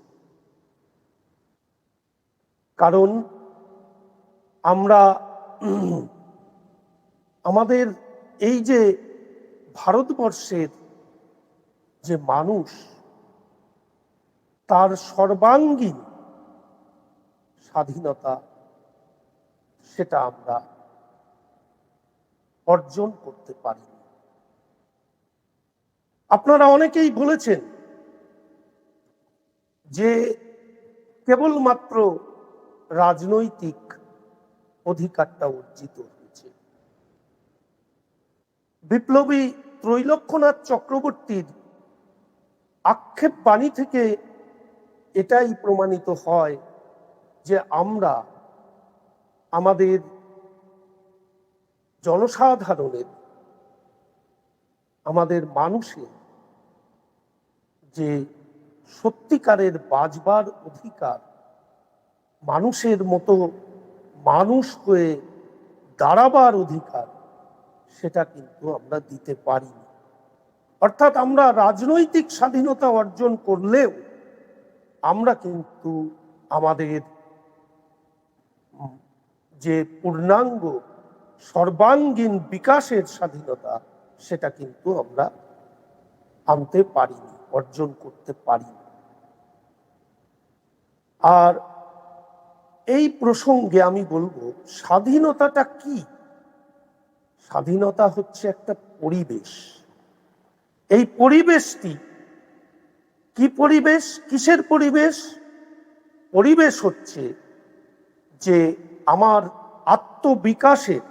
কারণ আমরা আমাদের এই যে ভারতবর্ষের যে মানুষ, তার সর্বাঙ্গীন স্বাধীনতা, সেটা আমরা অর্জন করতে পারি। আপনারা অনেকেই বলেছেন যে কেবলমাত্র রাজনৈতিক অধিকারটা অর্জিত হয়েছে। বিপ্লবী ত্রৈলোক্যনাথ চক্রবর্তীর আক্ষেপ বাণী থেকে এটাই প্রমাণিত হয় যে আমরা আমাদের জনসাধারণের, আমাদের মানুষের যে সত্যিকারের বাঁচবার অধিকার, মানুষের মতো মানুষ হয়ে দাঁড়াবার অধিকার, সেটা কিন্তু আমরা দিতে পারিনি। অর্থাৎ আমরা রাজনৈতিক স্বাধীনতা অর্জন করলেও আমরা কিন্তু আমাদের যে পূর্ণাঙ্গ সর্বাঙ্গীন বিকাশের স্বাধীনতা, সেটা কিন্তু আমরা আনতে পারিনি, অর্জন করতে পারিনি। আর এই প্রসঙ্গে আমি বলবো, স্বাধীনতাটা কি? স্বাধীনতা হচ্ছে একটা পরিবেশ। এই পরিবেশটি কি পরিবেশ? কিসের পরিবেশ? পরিবেশ হচ্ছে যে আমার আত্মবিকাশের,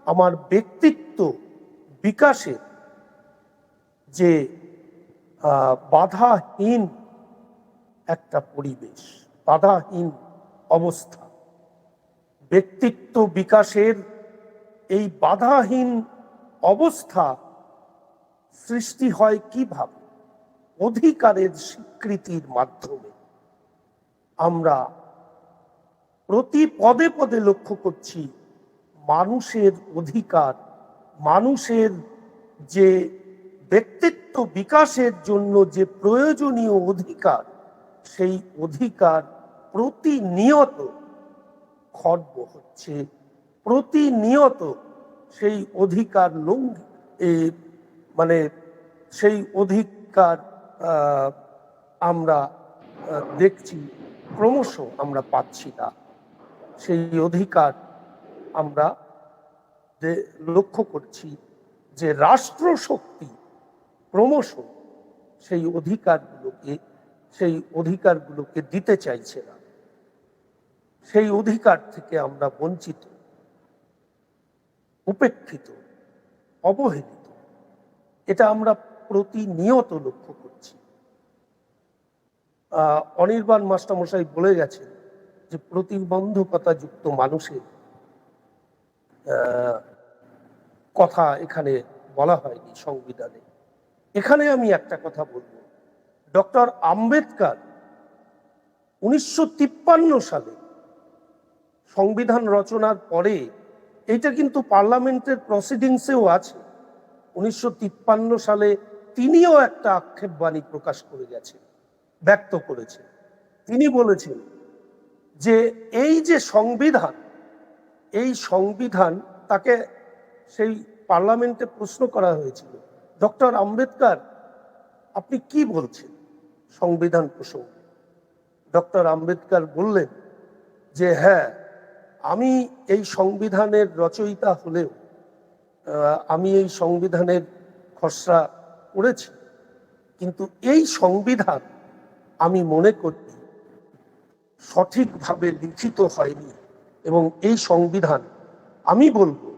আমার ব্যক্তিত্ব বিকাশের যে বাধাহীন একটা পরিবেশ, বাধাহীন অবস্থা। ব্যক্তিত্ব বিকাশের এই বাধাহীন অবস্থা সৃষ্টি হয় কিভাবে? অধিকারের স্বীকৃতির মাধ্যমে। আমরা প্রতি পদে পদে লক্ষ্য করছি মানুষের অধিকার, মানুষের যে ব্যক্তিত্ব বিকাশের জন্য যে প্রয়োজনীয় অধিকার, সেই অধিকার প্রতিনিয়ত খর্ব হচ্ছে, প্রতিনিয়ত সেই অধিকার মানে সেই অধিকার আমরা দেখছি ক্রমশ আমরা পাচ্ছি না। সেই অধিকার আমরা লক্ষ্য করছি যে রাষ্ট্রশক্তি ক্রমশ সেই অধিকারগুলোকে দিতে চাইছে না। সেই অধিকার থেকে আমরা বঞ্চিত, উপেক্ষিত, অবহেলিত। এটা আমরা প্রতিনিয়ত লক্ষ্য করছি। অনির্বাণ মাস্টারমশাই বলে গেছেন যে প্রতিবন্ধকতা যুক্ত মানুষের কথা এখানে বলা হয়নি সংবিধানে। এখানে আমি একটা কথা বলবো, ডক্টর আম্বেদকর 1953 সালে সংবিধান রচনার পরে, এইটা কিন্তু পার্লামেন্টের প্রসিডিংসেও আছে, 1953 সালে তিনিও একটা আক্ষেপবাণী প্রকাশ করে গেছেন, ব্যক্ত করেছেন। তিনি বলেছেন যে এই যে সংবিধান, এই সংবিধান, তাকে সেই পার্লামেন্টে প্রশ্ন করা হয়েছিল, ডক্টর আম্বেদকর আপনি কি বলছেন সংবিধান প্রসঙ্গে? ডক্টর আম্বেদকর বললেন যে হ্যাঁ, আমি এই সংবিধানের রচয়িতা হলেও আমি এই সংবিধানের খসড়া পড়েছি, কিন্তু এই সংবিধান আমি মনে করি সঠিকভাবে লিখিত হয়নি, এবং এই সংবিধান আমি বলবো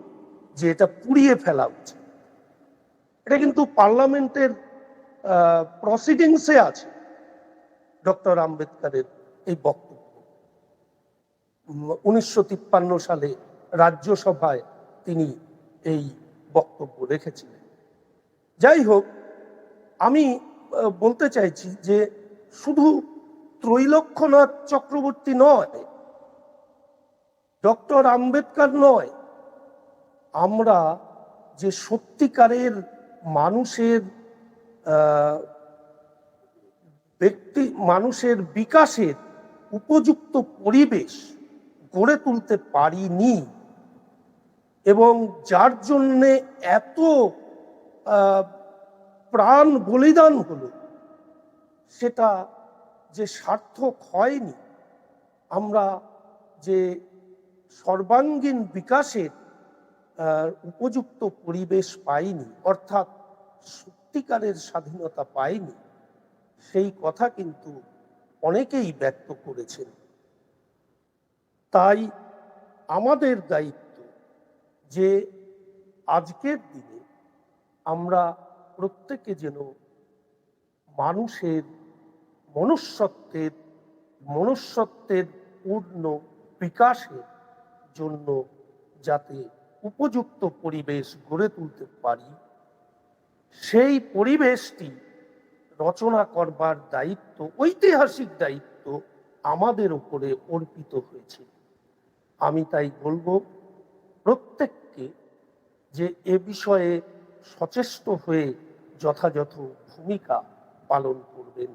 যে এটা পুড়িয়ে ফেলা উচিত। এটা কিন্তু পার্লামেন্টের প্রসিডিংসে আছে ডক্টর আম্বেদকরের এই বক্তব্য। 1953 সালে রাজ্যসভায় তিনি এই বক্তব্য রেখেছিলেন। যাই হোক, আমি বলতে চাইছি যে শুধু ত্রৈলোক্যনাথ চক্রবর্তী নয়, ডক্টর আম্বেদকর নয়, আমরা যে সত্যিকারের মানুষের বিকাশের উপযুক্ত পরিবেশ গড়ে তুলতে পারিনি, এবং যার জন্যে এত প্রাণ বলিদান হলো, সেটা যে সার্থক হয়নি। আমরা যে সর্বাঙ্গীন বিকাশের উপযুক্ত পরিবেশ পাইনি, অর্থাৎ সত্যিকারের স্বাধীনতা পাইনি, সেই কথা কিন্তু অনেকেই ব্যক্ত করেছেন। তাই আমাদের দায়িত্ব যে আজকের দিনে আমরা প্রত্যেকে যেন মানুষের মনুষ্যত্বের মনুষ্যত্বের পূর্ণ বিকাশের জন্য যাতে উপযুক্ত পরিবেশ গড়ে তুলতে পারি, সেই পরিবেশটি রচনা করবার দায়িত্ব, ঐতিহাসিক দায়িত্ব আমাদের উপরে অর্পিত হয়েছে। আমি তাই বলবো প্রত্যেককে যে এ বিষয়ে সচেষ্ট হয়ে যথাযথ ভূমিকা পালন করবেন।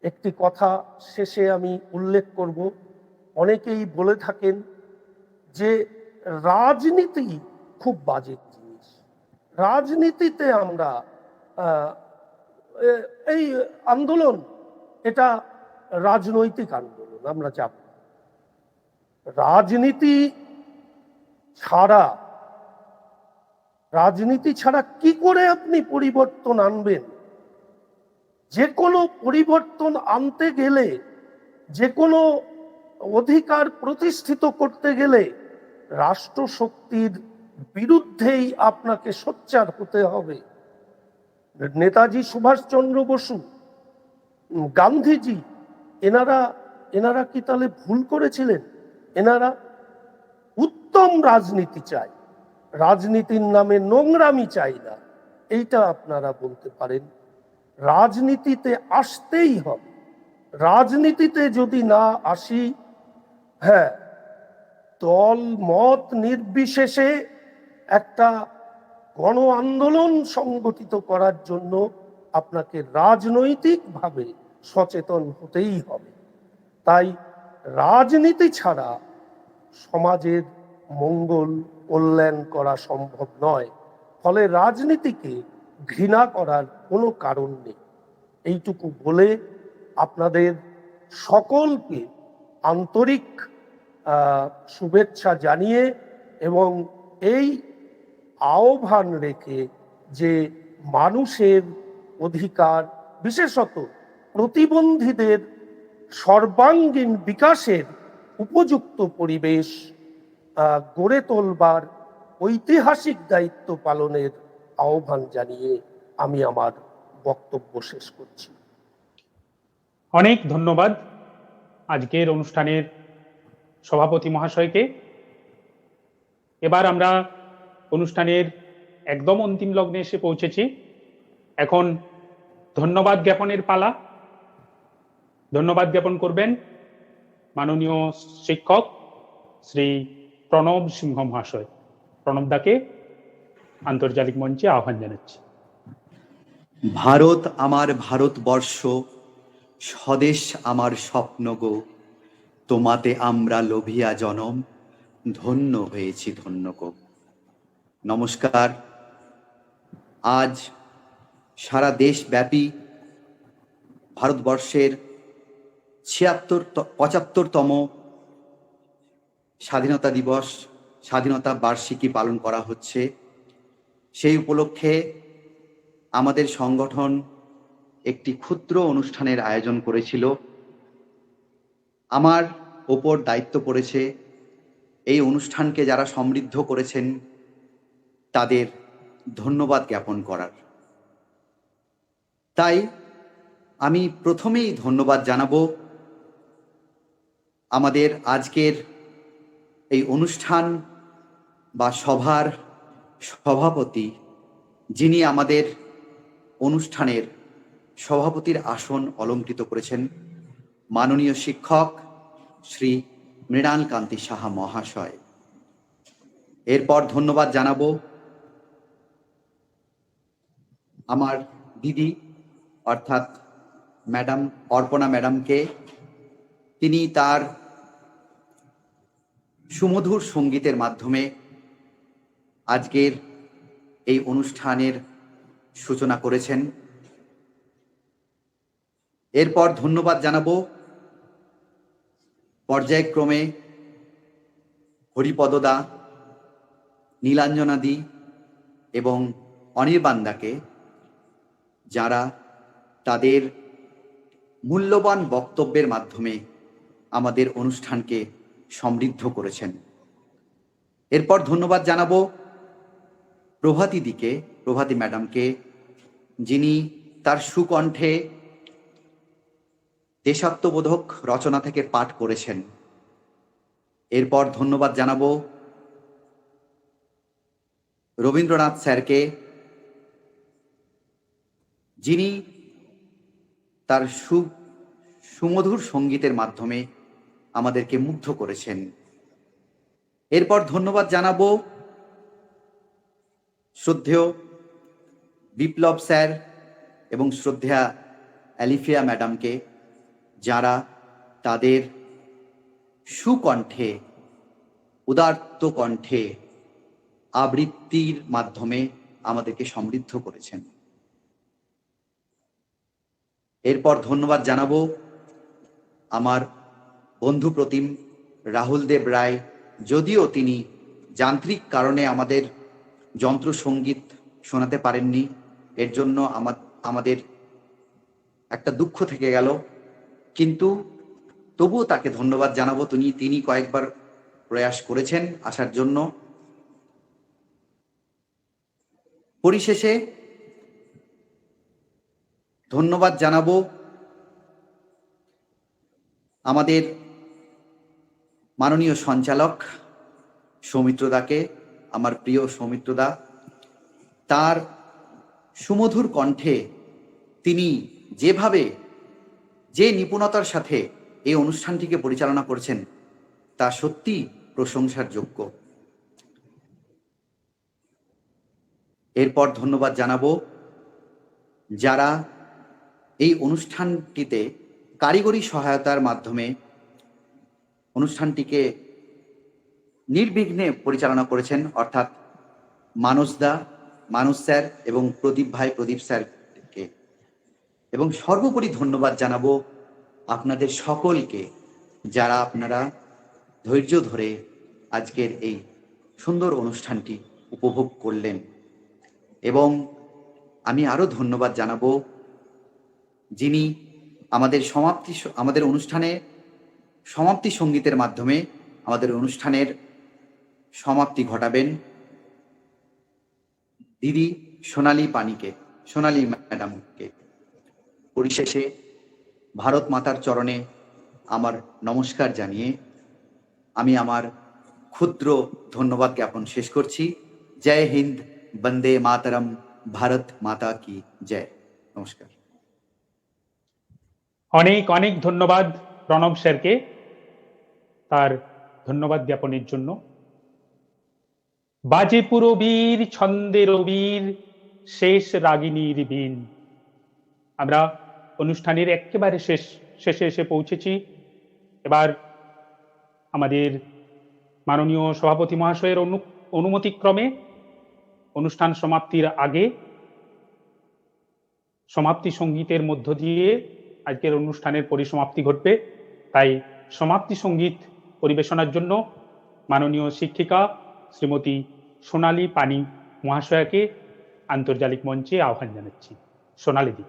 একটি কথা শেষে আমি উল্লেখ করব, অনেকেই বলে থাকেন যে রাজনীতি খুব বাজে জিনিস, রাজনীতিতে আমরা এই আন্দোলন এটা রাজনৈতিক আন্দোলন, আমরা যাব। রাজনীতি ছাড়া কি করে আপনি পরিবর্তন আনবেন? যে কোনো পরিবর্তন আনতে গেলে, যে কোনো অধিকার প্রতিষ্ঠিত করতে গেলে রাষ্ট্রশক্তির বিরুদ্ধেই আপনাকে সোচ্চার হতে হবে। নেতাজি সুভাষচন্দ্র বসু, গান্ধীজি, এনারা কি তাহলে ভুল করেছিলেন? এনারা উত্তম রাজনীতি চায়, রাজনীতির নামে নোংরামি চাই না, এইটা আপনারা বলতে পারেন। রাজনীতিতে আসতেই হবে। রাজনীতিতে যদি না আসি, হ্যাঁ, দল মত নির্বিশেষে একটা গণ আন্দোলন সংগঠিত করার জন্য আপনাকে রাজনৈতিকভাবে সচেতন হতেই হবে। তাই রাজনীতি ছাড়া সমাজের মঙ্গল কল্যাণ করা সম্ভব নয়। ফলে রাজনীতিকে ঘৃণা করার কোনো কারণ নেই। এইটুকু বলে আপনাদের সকলকে আন্তরিক শুভেচ্ছা জানিয়ে এবং এই আহ্বান রেখে যে মানুষের অধিকার, বিশেষত প্রতিবন্ধীদের সর্বাঙ্গীন বিকাশের উপযুক্ত পরিবেশ গড়ে তোলবার ঐতিহাসিক দায়িত্ব পালনের আহ্বান জানিয়ে আমি আমার বক্তব্য শেষ করছি। অনেক ধন্যবাদ আজকের অনুষ্ঠানের সভাপতি মহাশয়কে। এবার আমরা অনুষ্ঠানের একদম অন্তিম লগ্নে এসে পৌঁছেছি। এখন ধন্যবাদ জ্ঞাপনের পালা। ধন্যবাদ জ্ঞাপন করবেন মাননীয় শিক্ষক শ্রী প্রণব সিংহ মহাশয়। প্রণব দাকে আন্তর্জাতিক মঞ্চে আহ্বান জানাচ্ছি। ভারত আমার ভারতবর্ষ, স্বদেশ আমার স্বপ্ন গো, তোমাতে আমরা লোভিয়া জনম, ধন্য হয়েছি ধন্য গো। নমস্কার। আজ সারা দেশব্যাপী ভারতবর্ষের 75তম স্বাধীনতা দিবস, স্বাধীনতা বার্ষিকী পালন করা হচ্ছে। সেই উপলক্ষে আমাদের সংগঠন একটি ক্ষুদ্র অনুষ্ঠানের আয়োজন করেছিল। আমার ওপর দায়িত্ব পড়েছে এই অনুষ্ঠানকে যারা সমৃদ্ধ করেছেন তাদের ধন্যবাদ জ্ঞাপন করার। তাই আমি প্রথমেই ধন্যবাদ জানাবো আমাদের আজকের এই অনুষ্ঠান বা সভার সভাপতি, যিনি আমাদের অনুষ্ঠানের সভাপতির আসন অলঙ্কৃত করেছেন, মাননীয় শিক্ষক শ্রী মৃণাল কান্তি সাহা মহাশয়। এরপর ধন্যবাদ জানাবো আমার দিদি অর্থাৎ ম্যাডাম অর্পণা ম্যাডামকে। তিনি তার সুমধুর সঙ্গীতের মাধ্যমে আজকের এই অনুষ্ঠানের সূচনা করেছেন। এরপর ধন্যবাদ জানাবো পর্যায়ক্রমে হরিপদদা, নীলাঞ্জনাদি এবং অনির্বাণদাকে, যারা তাদের মূল্যবান বক্তব্যের মাধ্যমে আমাদের অনুষ্ঠানকে সমৃদ্ধ করেছেন। এরপর ধন্যবাদ জানাবো প্রভাতীদিকে, প্রভাতী ম্যাডামকে, যিনি তার সুকণ্ঠে দেশাত্মবোধক রচনা থেকে পাঠ করেছেন। এরপর ধন্যবাদ জানাবো রবীন্দ্রনাথ স্যারকে, যিনি তার সুমধুর সঙ্গীতের মাধ্যমে আমাদেরকে মুগ্ধ করেছেন। এরপর ধন্যবাদ জানাবো শ্রদ্ধেয় বিপ্লব স্যার এবং শ্রদ্ধেয়া অ্যালিফিয়া ম্যাডামকে, যারা তাদের সুকণ্ঠে, উদাত্ত কণ্ঠে, আবৃত্তির মাধ্যমে আমাদেরকে সমৃদ্ধ করেছেন। এরপর ধন্যবাদ জানাবো আমার বন্ধু প্রতিম রাহুল দেব রায়, যদিও তিনি যান্ত্রিক কারণে আমাদের যন্ত্র সঙ্গীত শোনাতে পারেননি, এর জন্য আমাদের একটা দুঃখ থেকে গেল, কিন্তু তবুও তাকে ধন্যবাদ জানাবো। তিনি কয়েকবার প্রয়াস করেছেন আসার জন্য। পরিশেষে ধন্যবাদ জানাবো আমাদের মাননীয় সঞ্চালক সৌমিত্রদাকে, আমার প্রিয় সৌমিত্রদা। তার সুমধুর কণ্ঠে তিনি যে নিপুণতার সাথে এই অনুষ্ঠানটিকে পরিচালনা করেছেন, তা সত্যি প্রশংসার যোগ্য। এরপর ধন্যবাদ জানাবো যারা এই অনুষ্ঠানটিতে কারিগরি সহায়তার মাধ্যমে অনুষ্ঠানটিকে নির্বিঘ্নে পরিচালনা করেছেন, অর্থাৎ মানস স্যার এবং প্রদীপ স্যারকে। এবং সর্বোপরি ধন্যবাদ জানাবো আপনাদের সকলকে, যারা আপনারা ধৈর্য ধরে আজকের এই সুন্দর অনুষ্ঠানটি উপভোগ করলেন। এবং আমি আরো ধন্যবাদ জানাবো যিনি আমাদের অনুষ্ঠানে সমাপ্তি সঙ্গীতের মাধ্যমে আমাদের অনুষ্ঠানের সমাপ্তি ঘটাবেন, দিদি সোনালী ম্যাডামকে। পরিশেষে ভারত মাতার চরণে আমার নমস্কার জানিয়ে আমি আমার ক্ষুদ্র ধন্যবাদ জ্ঞাপন শেষ করছি। জয় হিন্দ, বন্দে মাতরম, ভারত মাতা কি জয়। নমস্কার। অনেক ধন্যবাদ প্রণব স্যারকে তার ধন্যবাদ জ্ঞাপনের জন্য। বাজে পুরো বীর, ছন্দের বীর, শেষ রাগিনীর বীণ। আমরা অনুষ্ঠানের একেবারে শেষে এসে পৌঁছেছি। এবার আমাদের মাননীয় সভাপতি মহাশয়ের অনুমতিক্রমে অনুষ্ঠান সমাপ্তির আগে সমাপ্তি সঙ্গীতের মধ্য দিয়ে আজকের অনুষ্ঠানের পরিসমাপ্তি ঘটবে। তাই সমাপ্তি সঙ্গীত পরিবেশনার জন্য মাননীয় শিক্ষিকা শ্রীমতী সোনালী পানি মহাশয়াকে আন্তর্জালিক মঞ্চে আহ্বান জানাচ্ছি। সোনালী দি।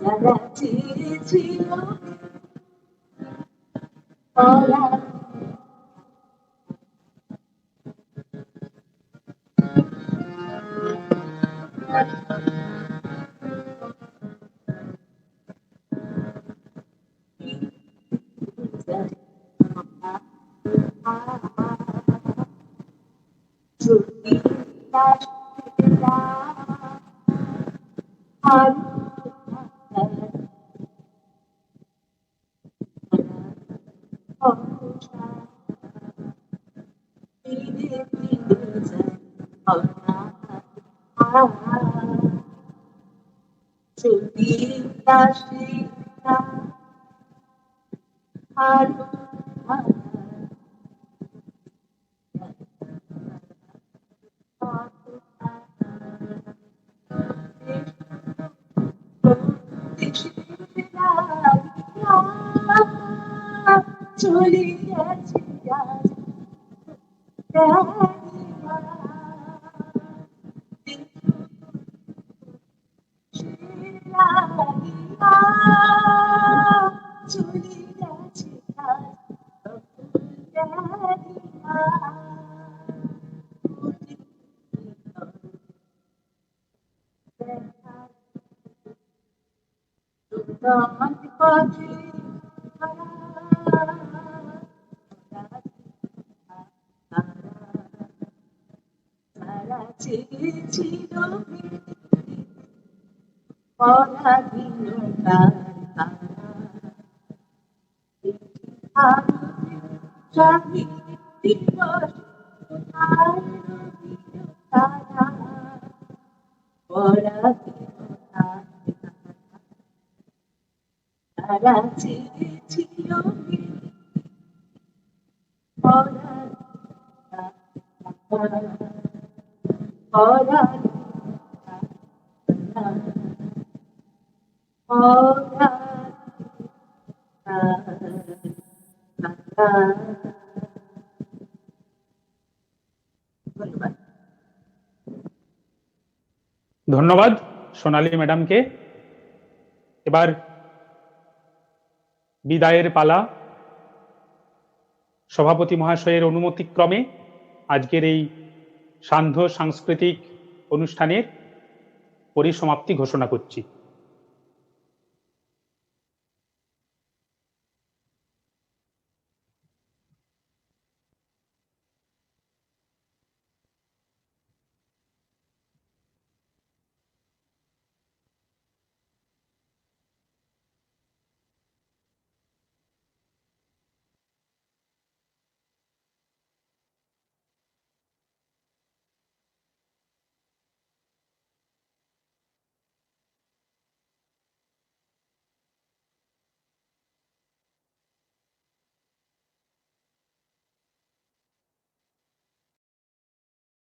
যারা চেয়েছিল ওরা যদি আর যদি দাসী আর চলে গেছে চলে গেছে পথে তারা চেয়েছিল পরাধীনতার স্বাধীন দিবস তারা পরাধীনতা তারা চেয়েছিল ধন্যবাদ সোনালী ম্যাডামকে। এবার বিদায়ের পালা। সভাপতি মহাশয়ের অনুমতিক্রমে আজকের এই সান্ধ্য সাংস্কৃতিক অনুষ্ঠানের পরিসমাপ্তি ঘোষণা করছি।